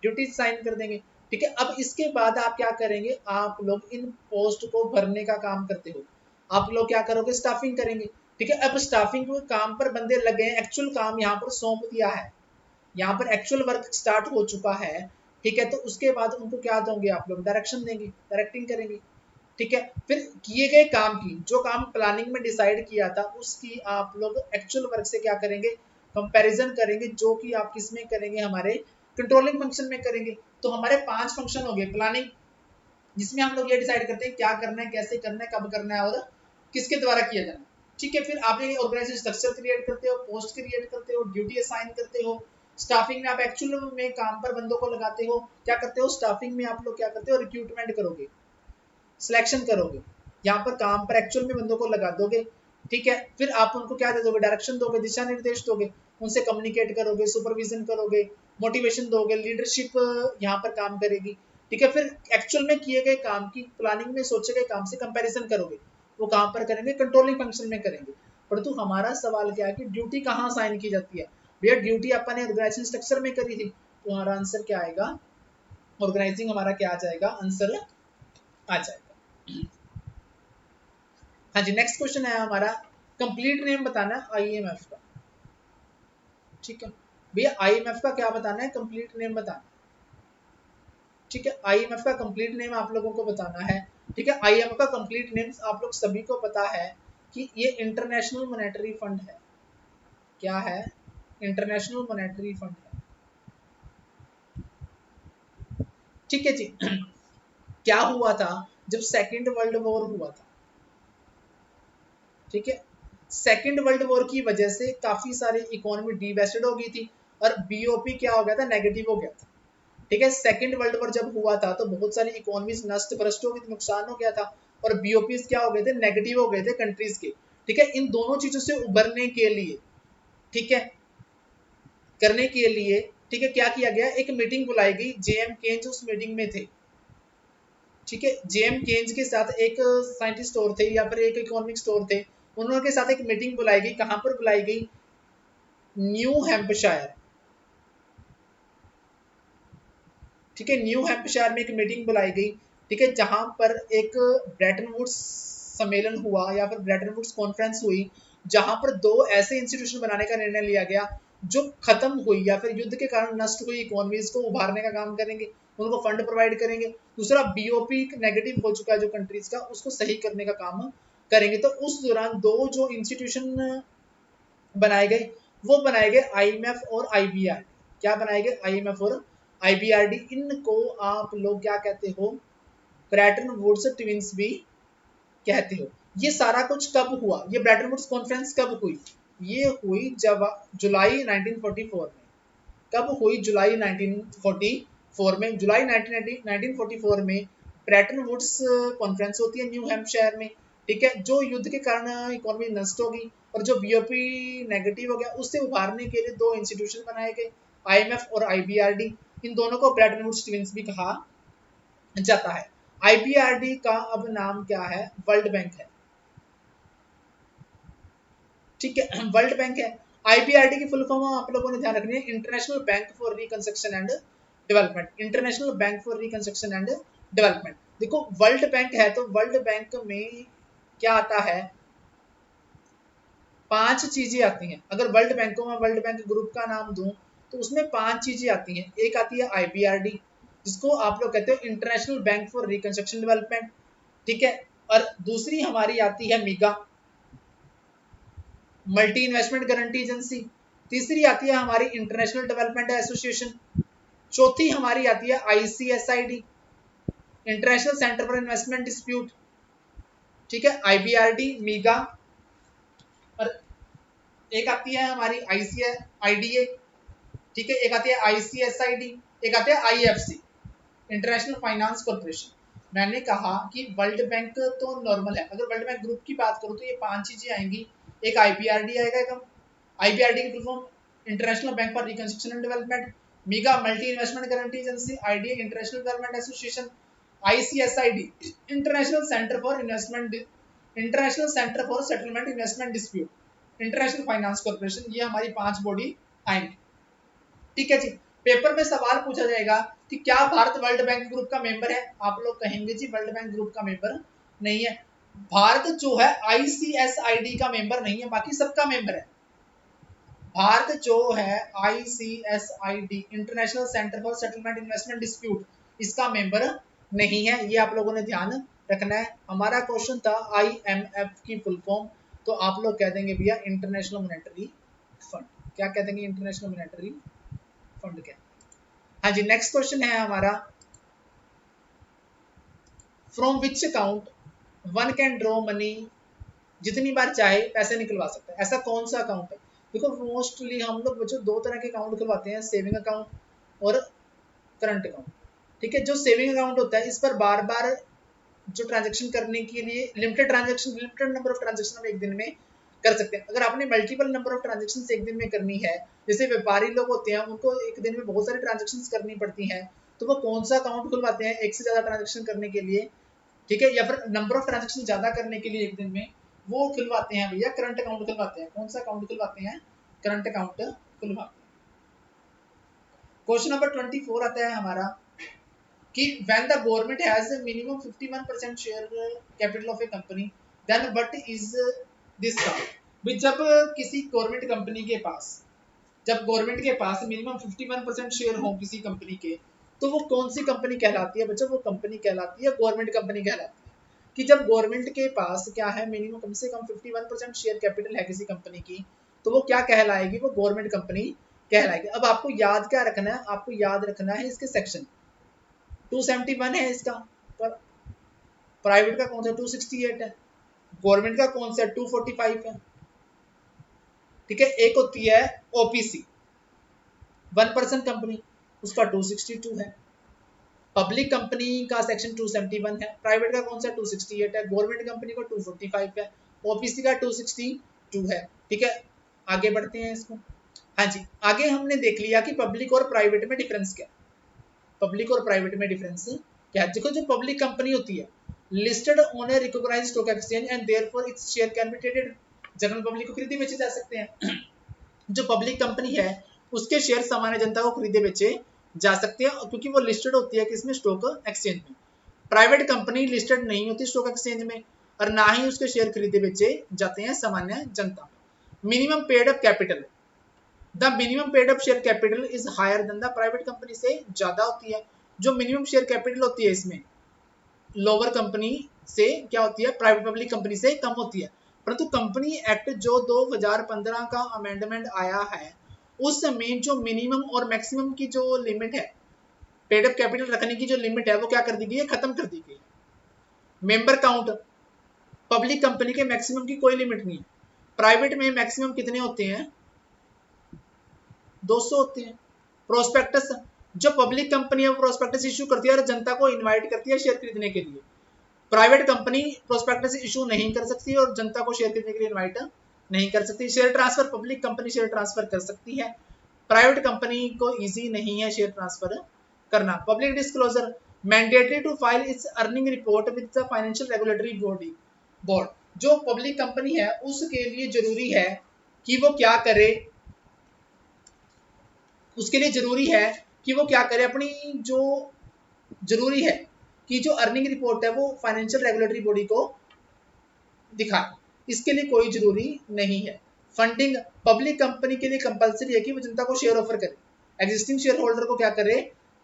ड्यूटीज असाइन कर देंगे, ठीक है। अब इसके बाद आप क्या करेंगे, आप लोग इन पोस्ट को भरने का काम करते हो, आप लोग क्या करोगे, स्टाफिंग करेंगे, ठीक है। अब स्टाफिंग के काम पर बंदे लगे हैं, एक्चुअल काम यहाँ पर सौंप दिया है, यहाँ पर एक्चुअल वर्क स्टार्ट हो चुका है, ठीक है। तो उसके बाद उनको क्या दोगे, आप लोग डायरेक्शन देंगे, डायरेक्टिंग करेंगे, ठीक है। फिर किए गए काम की, जो काम प्लानिंग में डिसाइड किया था उसकी आप लोग एक्चुअल वर्क से क्या करेंगे, कंपैरिजन करेंगे, जो कि आप किस में करेंगे, हमारे कंट्रोलिंग फंक्शन में करेंगे। तो हमारे 5 फंक्शन हो गए प्लानिंग, जिसमें हम लोग ये डिसाइड करते हैं क्या करना है, कैसे करना है, कब करना है और किसके द्वारा किया जाना है, ठीक है। फिर आप ये ऑर्गेनाइजेशन स्ट्रक्चर क्रिएट करते हो, पोस्ट क्रिएट करते हो, ड्यूटी असाइन करते हो, स्टाफिंग में आप एक्चुअल में काम पर बंदों को लगाते हो, क्या करते हो, स्टाफिंग में आप लोग क्या करते हो, रिक्रूटमेंट करोगे, सिलेक्शन करोगे, यहाँ पर काम पर एक्चुअल में बंदों को लगा दोगे, ठीक है। फिर आप उनको क्या दे दोगे, डायरेक्शन दोगे, दिशा निर्देश दोगे, उनसे कम्युनिकेट करोगे, सुपरविजन करोगे, मोटिवेशन दोगे, लीडरशिप यहाँ पर काम करेगी, ठीक है। फिर एक्चुअल में किए गए काम की, प्लानिंग में सोचे गए काम से कंपैरिजन करोगे, वो काम पर करेंगे, कंट्रोलिंग फंक्शन में करेंगे। परंतु हमारा सवाल क्या है कि ड्यूटी कहाँ असाइन की जाती है, भैया ड्यूटी अपन ने ऑर्गेनाइजेशन स्ट्रक्चर में करी थी, तो हमारा आंसर क्या आएगा, ऑर्गेनाइजिंग हमारा क्या आ जाएगा, आंसर आ जाएगा। हाँ जी, नेक्स्ट क्वेश्चन है हमारा, कंप्लीट नेम बताना है आईएमएफ का, ठीक है। भैया आईएमएफ का क्या बताना है, कंप्लीट नेम बताना, ठीक है। आईएमएफ का कंप्लीट नेम आप लोगों को बताना है, ठीक है। आईएमएफ का कंप्लीट नेम आप लोग सभी को पता है कि ये इंटरनेशनल मॉनेटरी फंड है, क्या है, इंटरनेशनल मॉनेटरी फंड है, ठीक है जी। क्या हुआ था जब सेकेंड वर्ल्ड वॉर हुआ था, ठीक है। सेकेंड वर्ल्ड वॉर की वजह से काफी सारी इकोनॉमी डिवेस्टेड हो गई थी और बीओपी क्या हो गया था, नेगेटिव हो गया था, ठीक है। सेकेंड वर्ल्ड वॉर जब हुआ था तो बहुत सारी इकोनॉमीज नष्ट भ्रष्ट हो गई, नुकसान हो गया था, और बीओपी क्या हो गए थे, नेगेटिव हो गए थे कंट्रीज के, ठीक है। इन दोनों चीजों से उभरने के लिए, ठीक है, करने के लिए, ठीक है, क्या किया गया, एक मीटिंग बुलाई गई, जेएम केन्स उस मीटिंग में थे, ठीक है। जेएम केन्स के साथ एक साइंटिस्ट और थे या फिर एक इकोनॉमिक स्टोर थे, उनके साथ एक मीटिंग बुलाई गई, कहां पर बुलाई गई, न्यू हैम्पशायर, ठीक है। न्यू हैम्पशायर में एक मीटिंग बुलाई गई, ठीक है, जहां पर एक ब्रेटन वुड्स सम्मेलन हुआ या फिर ब्रेटन वुड्स कॉन्फ्रेंस हुई, जहां पर 2 ऐसे इंस्टीट्यूशन बनाने का निर्णय लिया गया जो खत्म हुई या फिर युद्ध के कारण नष्ट हुई इकोनॉमीज को उभारने का काम करेंगे, उनको फंड प्रोवाइड करेंगे। दूसरा बीओपी नेगेटिव हो चुका है जो कंट्रीज का, उसको सही करने का काम करेंगे। तो उस दौरान दो जो इंस्टीट्यूशन बनाए गए वो बनाए गए आईएमएफ और आईबीआर। क्या बनाए गए? आईएमएफ और आईबीआरडी। इनको आप लोग क्या कहते हो? ब्रेटन वुड्स ट्विंस भी कहते हो। ये सारा कुछ कब हुआ? ये ब्रेटन वुड्स कॉन्फ्रेंस कब हुई? ये हुई जब जुलाई 1944 में। कब हुई? जुलाई 1944 में। जुलाई 1944 में ब्रेटन वुड्स कॉन्फ्रेंस होती है न्यू हैम्पशायर में। ठीक है, जो युद्ध के कारण इकोनॉमी नष्ट होगी और जो बीओपी नेगेटिव हो गया उससे उभारने के लिए दो इंस्टीट्यूशन बनाए गए, आईएमएफ और आईबीआरडी। इन दोनों को ब्रेटन वुड्स ट्विंस भी कहा जाता है। आईबीआरडी का अब नाम क्या है? वर्ल्ड बैंक है। ठीक है, वर्ल्ड बैंक है। आईबीआरडी की फुल फॉर्म आप लोगों ने ध्यान रखनी है, international Bank for Reconstruction and development. International Bank for Reconstruction and development. देखो वर्ल्ड बैंक है तो वर्ल्ड बैंक में क्या आता है? 5 चीजें आती हैं। अगर वर्ल्ड बैंक को मैं वर्ल्ड बैंक ग्रुप का नाम दूं तो उसमें 5 चीजें आती हैं। एक आती है आईबीआरडी, जिसको आप लोग कहते हो international Bank for reconstruction development. ठीक है, और दूसरी हमारी आती है मीगा, मल्टी इन्वेस्टमेंट गारंटी एजेंसी। तीसरी आती है हमारी इंटरनेशनल डेवलपमेंट एसोसिएशन। चौथी हमारी आती है ICSID, International Centre for Investment Dispute. ठीक है, आईबीआरडी, मीगा, और एक आती है हमारी आईसीआईडीए। ठीक है, एक आती है आईसीएसआईडी, एक आती है आईएफसी, इंटरनेशनल फाइनेंस कॉर्पोरेशन। मैंने कहा कि वर्ल्ड बैंक तो नॉर्मल है, अगर वर्ल्ड बैंक ग्रुप की बात करूं तो ये 5 चीजें आएंगी। एक आईबीआरडी आएगा, एक आईबीआरडी की full form International Bank for Reconstruction and Development, MIGA Multi Investment Guarantee Agency, IDA International Development Association, ICSID International Centre for Investment, International Centre for Settlement Investment Dispute, International Finance Corporation. ये हमारी 5 बॉडी आएंगी। ठीक है जी, पेपर में सवाल पूछा जाएगा कि क्या भारत वर्ल्ड बैंक ग्रुप का मेंबर है? आप लोग कहेंगे जी वर्ल्ड बैंक ग्रुप का मेंबर नहीं है। भारत जो है आईसीएसआईडी का मेंबर नहीं है, बाकी सबका मेंबर है। भारत जो है ICSID International Centre for Settlement Investment Dispute, इसका मेंबर नहीं है। ये आप लोगों ने ध्यान रखना है। हमारा क्वेश्चन था आईएमएफ की फुल फॉर्म, तो आप लोग कह देंगे भैया इंटरनेशनल मॉनेटरी फंड। क्या कह देंगे? International monetary fund. क्या? हाँ जी, नेक्स्ट क्वेश्चन है हमारा, from which account one can draw money, जितनी बार चाहे पैसे निकलवा सकता है, ऐसा कौन सा अकाउंट है? देखो मोस्टली हम लोग बच्चों 2 तरह के अकाउंट खुलवाते हैं, सेविंग अकाउंट और करंट अकाउंट। ठीक है, जो सेविंग अकाउंट होता है इस पर बार बार जो ट्रांजेक्शन करने के लिए limited transaction, limited number of transaction हम एक दिन में कर सकते हैं। अगर आपने मल्टीपल नंबर ऑफ ट्रांजेक्शन एक दिन में करनी है, जैसे व्यापारी लोग होते हैं उनको एक दिन में बहुत सारी ट्रांजेक्शन करनी पड़ती हैं, तो वो कौन सा अकाउंट खुलवाते हैं एक से ज्यादा ट्रांजेक्शन करने के लिए? ठीक है, या फिर नंबर ऑफ ट्रांजेक्शन ज्यादा करने के लिए एक दिन में, वो खुलवाते हैं भैया करंट अकाउंट खुलवाते हैं। कौन सा अकाउंट खुलवाते हैं? करंट अकाउंट खुलवाते हैं। क्वेश्चन नंबर 24 आता है हमारा कि when the government has a minimum 51% share capital of a company, then what is this term? भी जब किसी गवर्नमेंट कंपनी के पास, जब गवर्नमेंट के पास मिनिमम 51% शेयर हो किसी कंपनी के, तो वो कौन सी कंपनी कहलाती है बच्चों? वो कंपनी कहलाती है गवर्नमेंट कंपनी कहलाती है। कि जब गवर्नमेंट के पास क्या है, मिनिमम कम से कम 51% शेयर कैपिटल है किसी कंपनी की, तो वो क्या कहलाएगी? वो गवर्नमेंट कंपनी कहलाएगी। अब आपको याद क्या रखना है? आपको याद रखना है इसके सेक्शन 271 है इसका, पर प्राइवेट का कौन सा 268 है, गवर्नमेंट का कौन सा 245 है। ठीक है, एक होती है ओपीसी 1% कंपनी, उसका 262 है। पब्लिक कंपनी का सेक्शन 271 है, प्राइवेट का कौन सा 268 है, गवर्नमेंट कंपनी को 245 है, ओपीसी का 262 है। ठीक है, आगे बढ़ते हैं इसको। हाँ जी, आगे हमने देख लिया कि पब्लिक और प्राइवेट में डिफरेंस क्या है। पब्लिक और प्राइवेट में डिफरेंस क्या है? देखो, जो पब्लिक कंपनी होती है listed on a recognised stock exchange and therefore its share can be traded, general public को खरीदे बेचे जा सकते हैं। जो पब्लिक कंपनी है उसके शेयर सामान्य जनता को खरीदे बेचे जा सकते हैं, क्योंकि वो लिस्टेड होती है किसमें? स्टॉक एक्सचेंज में। प्राइवेट कंपनी लिस्टेड नहीं होती स्टॉक एक्सचेंज में और ना ही उसके शेयर खरीदे बेचे जाते हैं सामान्य जनता। Minimum paid up capital, the minimum paid up share capital is higher than the private company से ज्यादा होती है। जो मिनिमम शेयर कैपिटल होती है इसमें लोअर कंपनी से क्या होती है, प्राइवेट पब्लिक कंपनी से कम होती है। परंतु कंपनी एक्ट जो 2015 का अमेंडमेंट आया है, उसमें जो मिनिमम और मैक्सिमम की जो लिमिट है, पेड अप कैपिटल रखने की जो लिमिट है, वो क्या कर दी गई है, खत्म कर दी गई है। मेंबर काउंट, पब्लिक कंपनी के मैक्सिमम की कोई लिमिट नहीं है। प्राइवेट में मैक्सिमम कितने होते हैं, 200 होते हैं। प्रोस्पेक्टस, जो पब्लिक कंपनी है वो प्रोस्पेक्टस इशू करती है और जनता को इनवाइट करती है शेयर खरीदने के लिए। प्राइवेट कंपनी प्रोस्पेक्टस इशू नहीं कर सकती है और जनता को शेयर खरीदने के लिए इनवाइट नहीं कर सकती। Share transfer, public company share transfer कर सकती है, प्राइवेट कंपनी को इजी नहीं है शेयर ट्रांसफर करना। Public disclosure, mandatory to file its earning report with the financial regulatory board. जो पब्लिक कंपनी है उसके लिए जरूरी है कि वो क्या करे, उसके लिए जरूरी है कि वो क्या करे, अपनी जो जरूरी है कि जो अर्निंग रिपोर्ट है वो फाइनेंशियल रेगुलेटरी बॉडी को दिखाए। इसके लिए कोई जरूरी नहीं है। फंडिंग, पब्लिक कंपनी के लिए कंपलसरी है कि वो जनता को शेयर ऑफर करे, एग्जिस्टिंग शेयर होल्डर को क्या करे,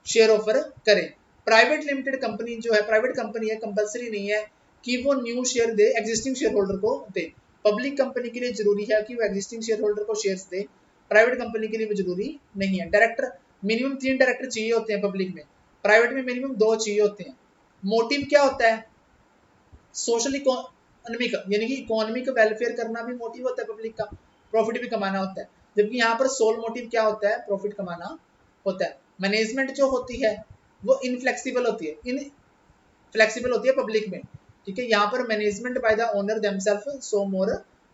शेयर ऑफर करे। प्राइवेट लिमिटेड कंपनी जो है, प्राइवेट कंपनी है, कंपलसरी नहीं है कि वो न्यू शेयर दे, एग्जिस्टिंग शेयर होल्डर को दे। पब्लिक कंपनी के लिए जरूरी है कि वो एग्जिस्टिंग शेयर होल्डर को शेयर्स दे, प्राइवेट कंपनी के लिए वो जरूरी नहीं है। डायरेक्टर, मिनिमम 3 डायरेक्टर चाहिए होते हैं पब्लिक में, प्राइवेट में मिनिमम 2 चाहिए होते हैं। मोटिव क्या होता है, सोशल इकोनॉमिक, यानी कि इकोनॉमिक वेलफेयर करना भी मोटिव होता है पब्लिक का, प्रॉफिट भी कमाना होता है। जबकि यहाँ पर सोल मोटिव क्या होता है, प्रॉफिट कमाना होता है। मैनेजमेंट जो होती है वो इनफ्लेक्सिबल होती है, इनफ्लेक्सिबल होती है पब्लिक में, ठीक है। यहाँ पर management by the owner themselves so more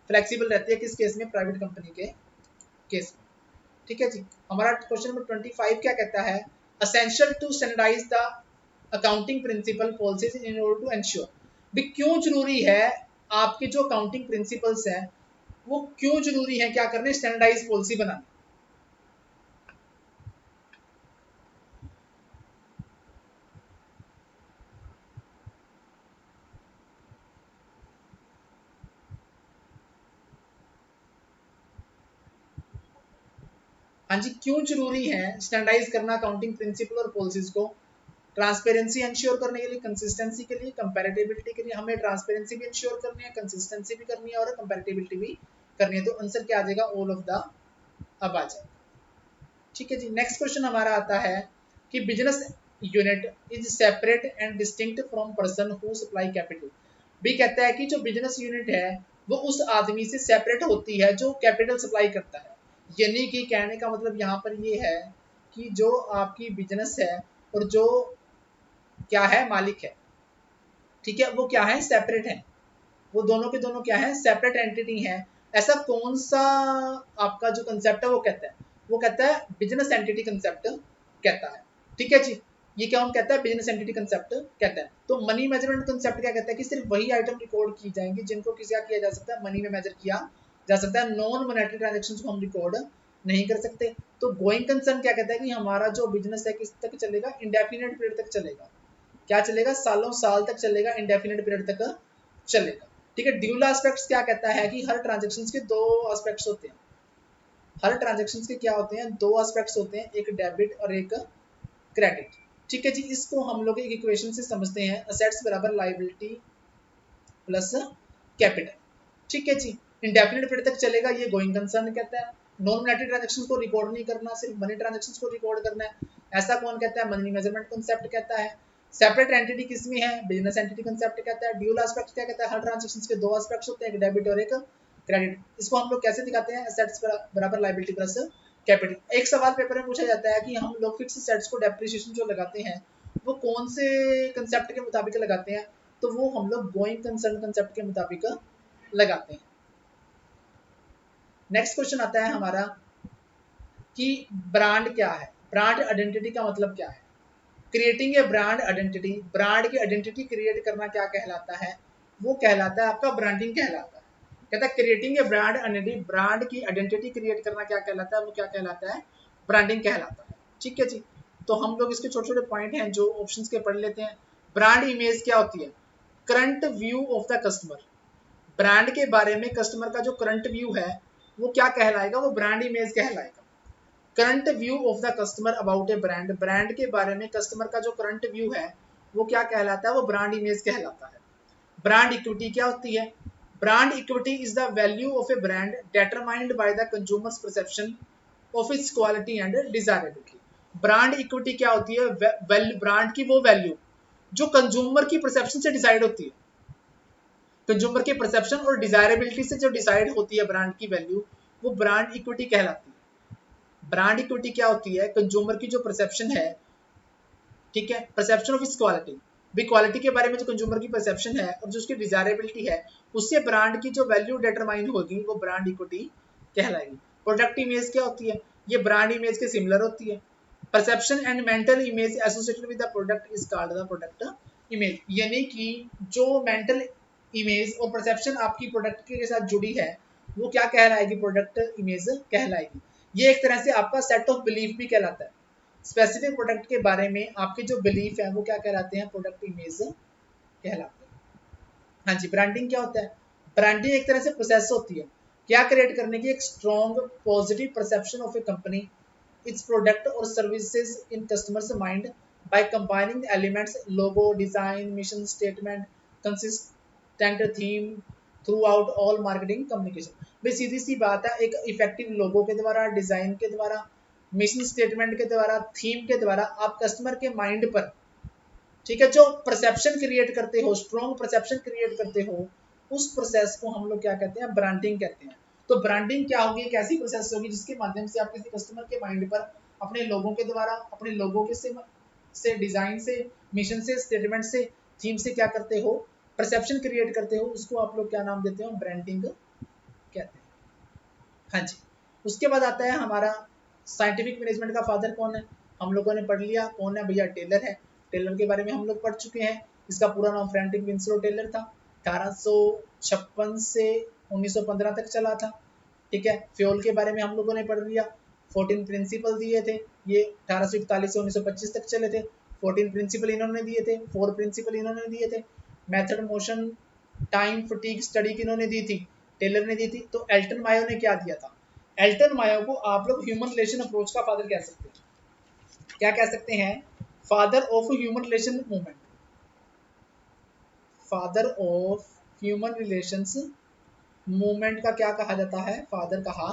flexible रहती है, किस केस में, प्राइवेट कंपनी के केस में, ठीक है जी। हमारा क्वेश्चन नंबर 25 क्या कहता है, essential to standardise the accounting principle policies in order to ensure. भी क्यों जरूरी है, आपके जो अकाउंटिंग प्रिंसिपल्स हैं वो क्यों जरूरी है, क्या करने, स्टैंडर्डाइज पॉलिसी बनाने। हाँ जी, क्यों जरूरी है स्टैंडर्डाइज करना अकाउंटिंग प्रिंसिपल और पॉलिसीज को, ट्रांसपेरेंसी इंश्योर करने के लिए, कंसिस्टेंसी के लिए, कंपैरेटिबिलिटी के लिए। हमें ट्रांसपेरेंसी भी इंश्योर करनी है, कंसिस्टेंसी भी करनी है और कंपैरेटिबिलिटी भी करनी है। तो आंसर क्या आ जाएगा, ऑल ऑफ द अब आ जाएगा, ठीक है जी। नेक्स्ट क्वेश्चन हमारा आता है कि business unit is separate and distinct from person who supply capital. भी कहता है कि जो बिजनेस यूनिट है वो उस आदमी से सेपरेट होती है जो कैपिटल सप्लाई करता है। यानी कि कहने का मतलब यहाँ पर ये है कि जो आपकी बिजनेस है और जो क्या है, मालिक है, ठीक है, वो क्या है, सेपरेट है। वो दोनों के दोनों क्या है, सेपरेट एंटिटी है। ऐसा कौन सा आपका जो कंसेप्ट है वो कहता है, वो कहता है बिजनेस एंटिटी कंसेप्ट कहता है, ठीक है जी। ये क्या कहता है, बिजनेस एंटिटी कंसेप्ट कहता है। तो मनी मेजरमेंट कंसेप्ट क्या कहता है कि सिर्फ वही आइटम रिकॉर्ड की जाएंगे जिनको क्या किया जा सकता है, मनी में मेजर किया जा सकता है। नॉन मॉनेटरी ट्रांजेक्शन को हम रिकॉर्ड नहीं कर सकते। तो गोइंग कंसर्न क्या कहता है कि हमारा जो बिजनेस है किस तक चलेगा, इंडेफिनिट पीरियड तक चलेगा। क्या चलेगा, सालों साल तक चलेगा, इंडेफिनिट पीरियड तक चलेगा, ठीक है। ड्यूल एस्पेक्ट्स क्या कहता है कि हर ट्रांजेक्शन के दो एस्पेक्ट्स होते हैं। हर ट्रांजेक्शन के क्या होते हैं, दो एस्पेक्ट्स होते हैं, एक डेबिट और एक क्रेडिट, ठीक है जी। इसको हम लोग एक इक्वेशन से समझते हैं, असेट्स बराबर लायबिलिटी प्लस कैपिटल, ठीक है जी। इंडेफिनिट पीरियड तक चलेगा, ये गोइंग कंसर्न कहता है। नॉन मॉनेटरी ट्रांजेक्शन को रिकॉर्ड नहीं करना, सिर्फ मनी ट्रांजेक्शन को रिकॉर्ड करना है, ऐसा कौन कहता है, मनी मेजरमेंट कंसेप्ट कहता है। सेपरेट एंटिटी किसमें है, बिजनेस एंटिटी कंसेप्ट कहता है। ड्यूल एस्पेक्ट क्या कहता है, हर ट्रांजेक्शन के दो एस्पेक्ट्स होते हैं, एक डेबिट और एक क्रेडिट। इसको हम लोग कैसे दिखाते हैं, एसेट्स बराबर लायबिलिटी प्लस कैपिटल। एक सवाल पेपर में पूछा जाता है कि हम लोग फिक्स एसेट्स को डेप्रिसिएशन जो लगाते हैं वो कौन से कंसेप्ट के मुताबिक लगाते हैं, तो वो हम लोग गोइंग कंसर्न कंसेप्ट के मुताबिक लगाते हैं। नेक्स्ट क्वेश्चन आता है हमारा कि ब्रांड क्या है, ब्रांड आइडेंटिटी का मतलब क्या है। Creating a brand identity, brand की आइडेंटिटी क्रिएट करना क्या कहलाता है, वो कहलाता है आपका ब्रांडिंग कहलाता है। कहता है creating a brand identity, brand की आइडेंटिटी क्रिएट करना क्या कहलाता है, वो क्या कहलाता है, ब्रांडिंग कहलाता है, ठीक है जी। तो हम लोग इसके छोटे छोटे पॉइंट हैं जो ऑप्शंस के पढ़ लेते हैं। ब्रांड इमेज क्या होती है, current view of the customer, brand के बारे में कस्टमर का जो करंट व्यू है वो क्या कहलाएगा, वो ब्रांड इमेज कहलाएगा। Current view of the customer about A brand, brand के बारे में कस्टमर का जो करंट व्यू है वो क्या कहलाता है, वो ब्रांड इमेज कहलाता है। ब्रांड इक्विटी क्या होती है? Brand equity is the value of A brand determined by the consumers perception of its quality and desirability. Brand equity क्या होती है? ब्रांड की वो वैल्यू जो कंज्यूमर की परसेप्शन से डिसाइड होती है, कंज्यूमर के परसेप्शन और डिजायरेबिलिटी से जो डिसाइड होती है ब्रांड की वैल्यू, वो ब्रांड इक्विटी कहलाती है। ब्रांड इक्विटी क्या होती है? कंज्यूमर की जो परसेप्शन है, ठीक है, परसेप्शन ऑफ इस क्वालिटी, भी क्वालिटी के बारे में जो कंज्यूमर की परसेप्शन है और जो उसकी डिजायरेबिलिटी है, उससे ब्रांड की जो वैल्यू डिटरमाइन होगी वो ब्रांड इक्विटी कहलाएगी। प्रोडक्ट इमेज क्या होती है? ये ब्रांड इमेज के सिमिलर होती है। Perception and mental image associated with the product is called the product image. यानी कि जो मेंटल इमेज और परसेप्शन आपकी प्रोडक्ट के साथ जुड़ी है, वो क्या कहलाएगी? प्रोडक्ट इमेज कहलाएगी। ये एक तरह से आपका सेट ऑफ बिलीफ भी कहलाता है। स्पेसिफिक प्रोडक्ट के बारे में आपके जो बिलीफ है वो क्या कहलाते हैं? प्रोडक्ट इमेज कहलाते हैं। हाँ जी, ब्रांडिंग क्या होता है? ब्रांडिंग एक तरह से प्रोसेस होती है क्या क्रिएट करने की? एक strong positive perception of a company, its product और services in customers mind by combining elements logo, design, mission statement, consistent theme throughout all marketing communication. भाई सीधी सी बात है, एक इफेक्टिव लोगो के द्वारा, डिजाइन के द्वारा, मिशन स्टेटमेंट के द्वारा, थीम के द्वारा आप कस्टमर के माइंड पर, ठीक है, जो परसेप्शन क्रिएट करते हो, स्ट्रॉन्ग परसेप्शन क्रिएट करते हो, उस प्रोसेस को हम लोग क्या कहते हैं? ब्रांडिंग कहते हैं। तो ब्रांडिंग क्या होगी? एक ऐसी प्रोसेस होगी जिसके माध्यम से आप किसी कस्टमर के माइंड पर अपने लोगों के द्वारा, अपने लोगों के से डिजाइन से, मिशन से, स्टेटमेंट से, थीम से क्या करते हो? परसेप्शन क्रिएट करते हो। उसको आप लोग क्या नाम देते हो? ब्रांडिंग कहते हैं। हाँ जी। उसके बाद आता है हमारा साइंटिफिक मैनेजमेंट का फादर कौन है? हम लोगों ने पढ़ लिया कौन है भैया? टेलर है। टेलर के बारे में हम लोग पढ़ चुके हैं। इसका पूरा नाम फ्रैंकलिन विंसलो टेलर था। 1856 से 1915 तक चला था। ठीक है। फ्यूल के बारे में हम लोगों ने पढ़ लिया। 14 प्रिंसिपल दिए थे, ये 1841 से 1925 तक चले थे। 14 प्रिंसिपल इन्होंने दिए थे, 4 प्रिंसिपल इन्होंने दिए थे। Method, motion, time, fatigue study किन्होंने दी थी? टेलर ने दी थी। तो एल्टन मायो ने क्या दिया था? एल्टन मायो को आप लोग ह्यूमन रिलेशन अप्रोच का फादर कह सकते हैं। क्या कह सकते हैं? Father of human relation movement, father of human relations movement का क्या कहा जाता है? फादर कहा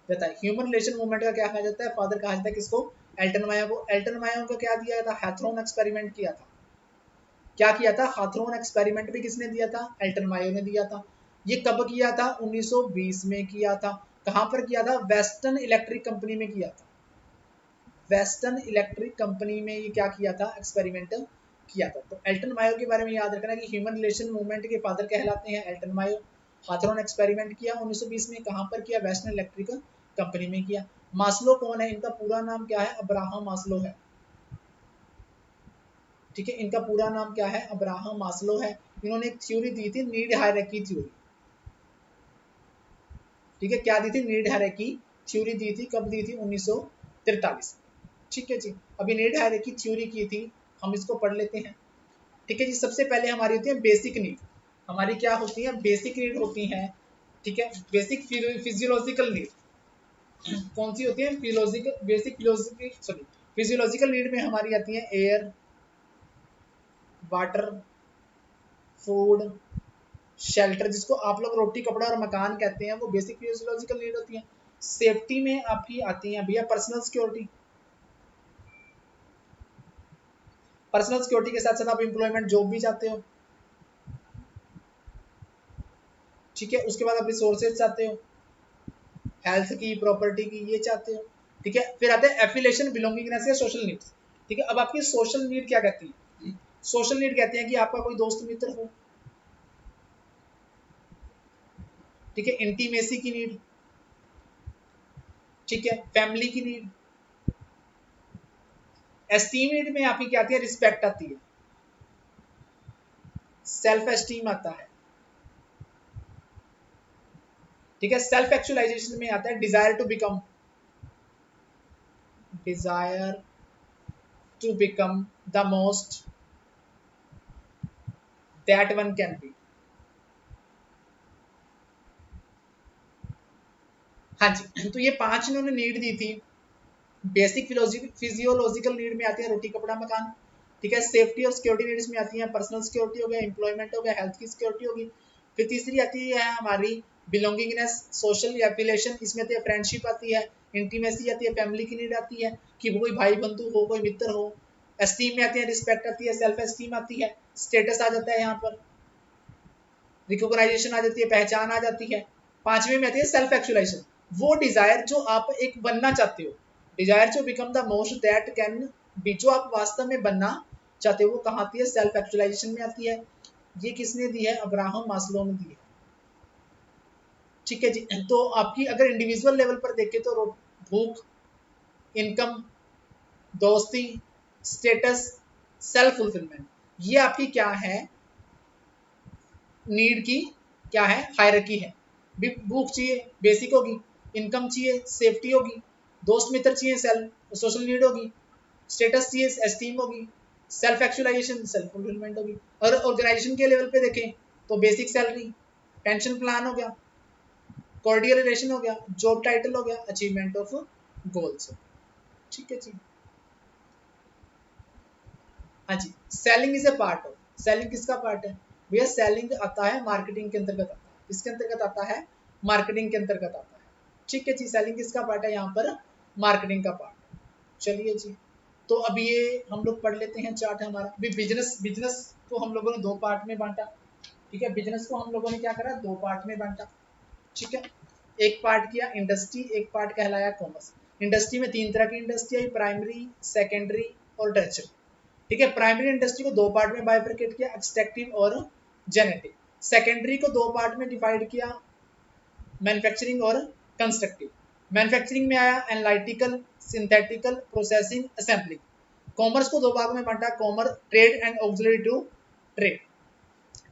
जाता है। ह्यूमन रिलेशन मूवमेंट का क्या कहा जाता है? फादर कहा जाता है। किसको? एल्टन मायो को। एल्टन मायो को क्या दिया था? हैथरॉन एक्सपेरिमेंट किया था। क्या किया था? हाथरॉन एक्सपेरिमेंट भी किसने दिया था? एल्टन मायो ने दिया था। ये कब किया था? 1920 में किया था। कहां पर किया था? वेस्टर्न इलेक्ट्रिक कंपनी में किया था। वेस्टर्न इलेक्ट्रिक कंपनी में ये क्या किया था? एक्सपेरिमेंट किया था। तो एल्टन मायो के बारे में याद रखना कि ह्यूमन रिलेशन मूवमेंट के फादर कहलाते हैं एल्टन मायो। हाथरॉन एक्सपेरिमेंट किया 1920 में। कहां पर किया? वेस्टर्न इलेक्ट्रिक कंपनी में किया। मास्लो कौन है? इनका पूरा नाम क्या है? अब्राहम मास्लो है। ठीक है, इनका पूरा नाम क्या है? अब्राहम मास्लो है। इन्होंने एक थ्योरी दी थी, नीड हायरार्की थ्योरी। ठीक है, क्या दी थी? नीड हायरार्की थ्योरी दी थी। कब दी थी? 1943। ठीक है जी। अभी नीड हायरार्की थ्योरी की थी, हम इसको पढ़ लेते हैं। ठीक है जी। सबसे पहले हमारी होती है बेसिक नीड। हमारी क्या होती है? बेसिक नीड होती है। ठीक है, बेसिक फिजियोलॉजिकल नीड कौन सी होती है? फिजियोलॉजिकल, बेसिक फिजियोलॉजिकल नीड में हमारी आती है एयर, वाटर, फूड, शेल्टर, जिसको आप लोग रोटी, कपड़ा और मकान कहते हैं, वो बेसिक फिजियोलॉजिकल नीड होती है। सेफ्टी में आपकी आती है भैया पर्सनल सिक्योरिटी। पर्सनल सिक्योरिटी के साथ साथ आप एम्प्लॉयमेंट, जॉब भी चाहते हो। ठीक है, उसके बाद आप रिसोर्सेज चाहते हो, हेल्थ की, प्रॉपर्टी की, ये चाहते हो। ठीक है, फिर आते हैं एफिलिएशन, बिलोंगिंगनेस या सोशल नीड्स। ठीक है, अब आपकी सोशल नीड क्या कहती है? सोशल नीड कहते हैं कि आपका कोई दोस्त मित्र हो। ठीक है, इंटीमेसी की नीड। ठीक है, फैमिली की नीड। एस्टीम नीड में आपकी क्या आती है? रिस्पेक्ट आती है, सेल्फ एस्टीम आता है। ठीक है, सेल्फ एक्चुअलाइजेशन में आता है desire to become, desire to become the most that one can be. हाँ जी, तो ये 5 इन्होंने नीड दी थी। बेसिक फिजियोलॉजिकल नीड में आती है रोटी, कपड़ा, मकान। ठीक है। सेफ्टी और सिक्योरिटी नीड्स में आती है पर्सनल सिक्योरिटी हो गया, एम्प्लॉयमेंट हो गया, हेल्थ की सिक्योरिटी होगी। फिर तीसरी आती है हमारी बिलोंगिंगनेस, सोशल एफिलिएशन, इसमें आती है फ्रेंडशिप आती है, इंटीमेसी आती है, फैमिली की नीड आती है कि वो कोई भाई बंधु हो, कोई मित्र हो। एस्टीम में आती है रिस्पेक्ट आती है, सेल्फ एस्टीम आती है, स्टेटस आ जाता है यहाँ पर, रिकॉग्नाइजेशन आ जाती है, पहचान आ जाती है। पांचवी में आती है सेल्फ एक्चुअलाइजेशन, वो डिजायर जो आप एक बनना चाहते हो, desire to become the most that can be, जो आप वास्तव में बनना चाहते हो वो कहाँ आती है, सेल्फ एक्चुअलाइजेशन में आती है। ये किसने दी है, अब्राहम मास्लो ने दी है। ठीक है जी। तो आपकी अगर इंडिविजुअल लेवल पर देखें तो भूख, इनकम, दोस्ती, स्टेटस, सेल्फ फुलफिलमेंट, ये आपकी क्या है, नीड की क्या है, हायरार्की है। भूख चाहिए, बेसिक होगी, इनकम चाहिए, सेफ्टी होगी, दोस्त मित्र चाहिए, सेल्फ सोशल नीड होगी, स्टेटस चाहिए, एस्टीम होगी, सेल्फ एक्चुअलाइजेशन, सेल्फ फुलफिलमेंट होगी। और ऑर्गेनाइजेशन के लेवल पे देखें तो बेसिक सैलरी, पेंशन प्लान हो गया, कॉर्डियल रिलेशन हो गया, जॉब टाइटल हो गया, अचीवमेंट ऑफ गोल्स। ठीक है जी। हाँ जी, selling is a part of, selling किसका पार्ट है भैया, सेलिंग आता है मार्केटिंग के अंतर्गत आता है, किसके अंतर्गत आता है, मार्केटिंग के अंतर्गत आता है। ठीक है जी, सेलिंग किसका पार्ट है यहाँ पर, मार्केटिंग का पार्ट। चलिए जी, तो अब ये हम लोग पढ़ लेते हैं चार्ट हमारा। अभी बिजनेस, बिजनेस को हम लोगों ने दो पार्ट में बांटा। ठीक है, बिजनेस को हम लोगों ने क्या करा, दो पार्ट में बांटा। ठीक है, एक पार्ट किया इंडस्ट्री, एक पार्ट कहलाया कॉमर्स। इंडस्ट्री में तीन तरह की इंडस्ट्री आई, प्राइमरी, सेकेंडरी और टर्शियरी। ठीक है, प्राइमरी इंडस्ट्री को दो पार्ट में बाइफरकेट किया, एक्सट्रैक्टिव और जेनेटिक। सेकेंडरी को दो पार्ट में डिवाइड किया, मैन्युफैक्चरिंग और कंस्ट्रक्टिव। मैन्युफैक्चरिंग में आया analytical, synthetical, processing, assembling. Commerce को दो भाग में बांटा, commerce trade and auxiliary to trade.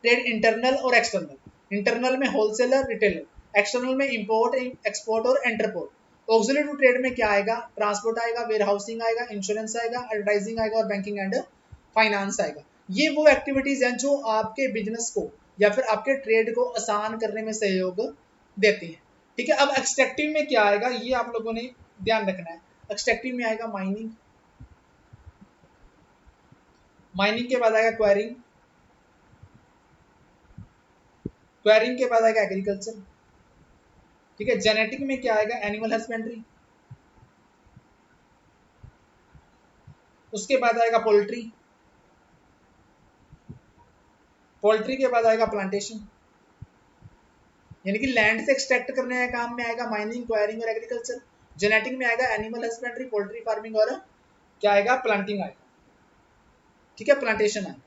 Trade internal और एक्सटर्नल, इंटरनल में होलसेलर रिटेलर, एक्सटर्नल में इंपोर्ट एक्सपोर्ट और एंटरपोर्ट। ऑक्सिलरी टू ट्रेड में क्या आएगा, ट्रांसपोर्ट आएगा, वेयर हाउसिंग आएगा, इंश्योरेंस आएगा, एडवर्टाइजिंग आएगा और बैंकिंग एंड फाइनेंस आएगा। ये वो एक्टिविटीज हैं जो आपके बिजनेस को या फिर आपके ट्रेड को आसान करने में सहयोग देती हैं। ठीक है, अब एक्सट्रैक्टिव में क्या आएगा ये आप लोगों ने ध्यान रखना है। एक्सट्रैक्टिव में आएगा माइनिंग, माइनिंग के बाद आएगा क्वायरिंग, क्वायरिंग के बाद आएगा एग्रीकल्चर। ठीक है, जेनेटिक में क्या आएगा, एनिमल हस्बेंड्री। उसके बाद आएगा पोल्ट्री, पोल्ट्री के बाद आएगा प्लांटेशन, यानी कि लैंड से एक्सट्रैक्ट करने का काम में आएगा माइनिंग, क्वायरिंग और एग्रीकल्चर। जेनेटिक में आएगा एनिमल हस्बेंड्री, पोल्ट्री फार्मिंग और क्या आएगा, प्लांटिंग आएगा। ठीक है, प्लांटेशन आएगा।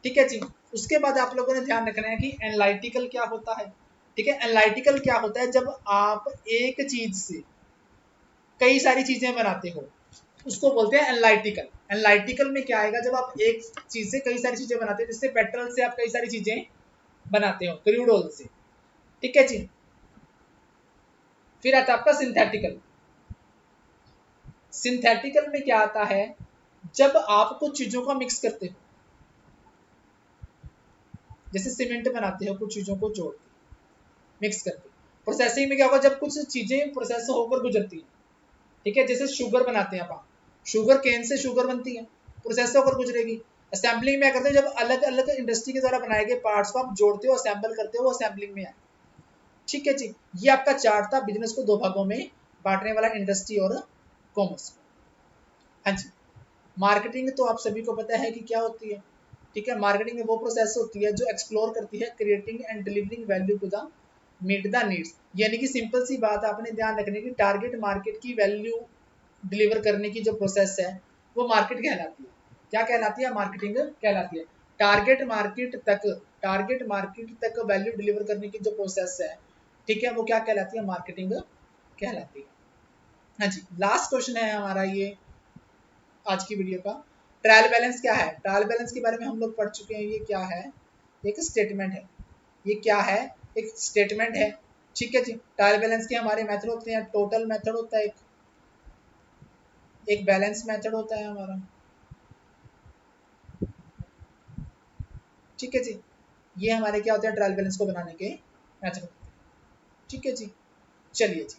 ठीक है जी, उसके बाद आप लोगों ने ध्यान रखना है कि एनालिटिकल क्या होता है। ठीक है, एनालिटिकल क्या होता है, जब आप एक चीज से कई सारी चीजें बनाते हो उसको बोलते हैं एनालिटिकल। एनालिटिकल में क्या आएगा, जब आप एक चीज से कई सारी चीजें बनाते हो, जैसे पेट्रोल से आप कई सारी चीजें बनाते हो, क्रूड ऑयल से। ठीक है जी, फिर आता है आपका सिंथेटिकल। सिंथेटिकल में क्या आता है, जब आप कुछ चीजों को मिक्स करते हो, जैसे सीमेंट बनाते हो, कुछ चीजों को जोड़ के मिक्स करके। प्रोसेसिंग में क्या होगा, जब कुछ चीजें प्रोसेस होकर गुजरती हैं। ठीक है, जैसे शुगर बनाते हैं आप, शुगर केन से शुगर बनती है, प्रोसेस होकर गुजरेगी। असेंबलिंग में क्या करते हैं, जब अलग अलग इंडस्ट्री के द्वारा बनाए गए पार्ट्स को आप जोड़ते हो, असेंबल करते हो, वो असेंबलिंग में आए। ठीक है जी, ये आपका चार्ट था बिजनेस को दो भागों में बांटने वाला, इंडस्ट्री और कॉमर्स। हाँ जी, मार्केटिंग तो आप सभी को पता है कि क्या होती है। ठीक है, मार्केटिंग में वो प्रोसेस होती है जो एक्सप्लोर करती है creating and delivering value to the meet the needs. यानी कि सिंपल सी बात आपने ध्यान रखने की, टारगेट मार्केट की वैल्यू डिलीवर करने की जो प्रोसेस है वो मार्केट कहलाती है। क्या कहलाती है, मार्केटिंग कहलाती है। टारगेट मार्केट तक, टारगेट मार्केट तक वैल्यू डिलीवर करने की जो प्रोसेस है, ठीक है, वो क्या कहलाती है, मार्केटिंग कहलाती है। हाँ जी, लास्ट क्वेश्चन है हमारा ये आज की वीडियो का। ट्रायल बैलेंस क्या है, ट्रायल बैलेंस के बारे में हम लोग पढ़ चुके हैं। ये क्या है, एक स्टेटमेंट है। ये क्या है, एक स्टेटमेंट है। ठीक है जी, ट्रायल बैलेंस के हमारे मेथड होते हैं, टोटल मेथड होता है, एक बैलेंस मेथड होता है हमारा। ठीक है जी, ये हमारे क्या होते हैं, ट्रायल बैलेंस को बनाने के मेथड। ठीक है जी, चलिए जी,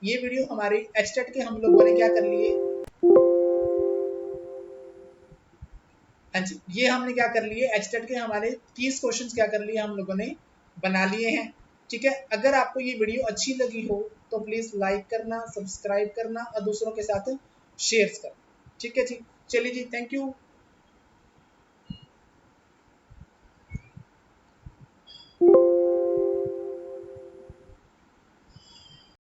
ये वीडियो हमारी एक्सटेट के हम लोगों ने क्या कर लिए, हाँ जी, ये हमने क्या कर लिए, एचटेट के हमारे 30 क्वेश्चंस क्या कर लिए हम लोगों ने, बना लिए हैं। ठीक है, अगर आपको ये वीडियो अच्छी लगी हो तो प्लीज लाइक करना, सब्सक्राइब करना और दूसरों के साथ शेयर करना। ठीक है जी, चलिए जी, थैंक यू।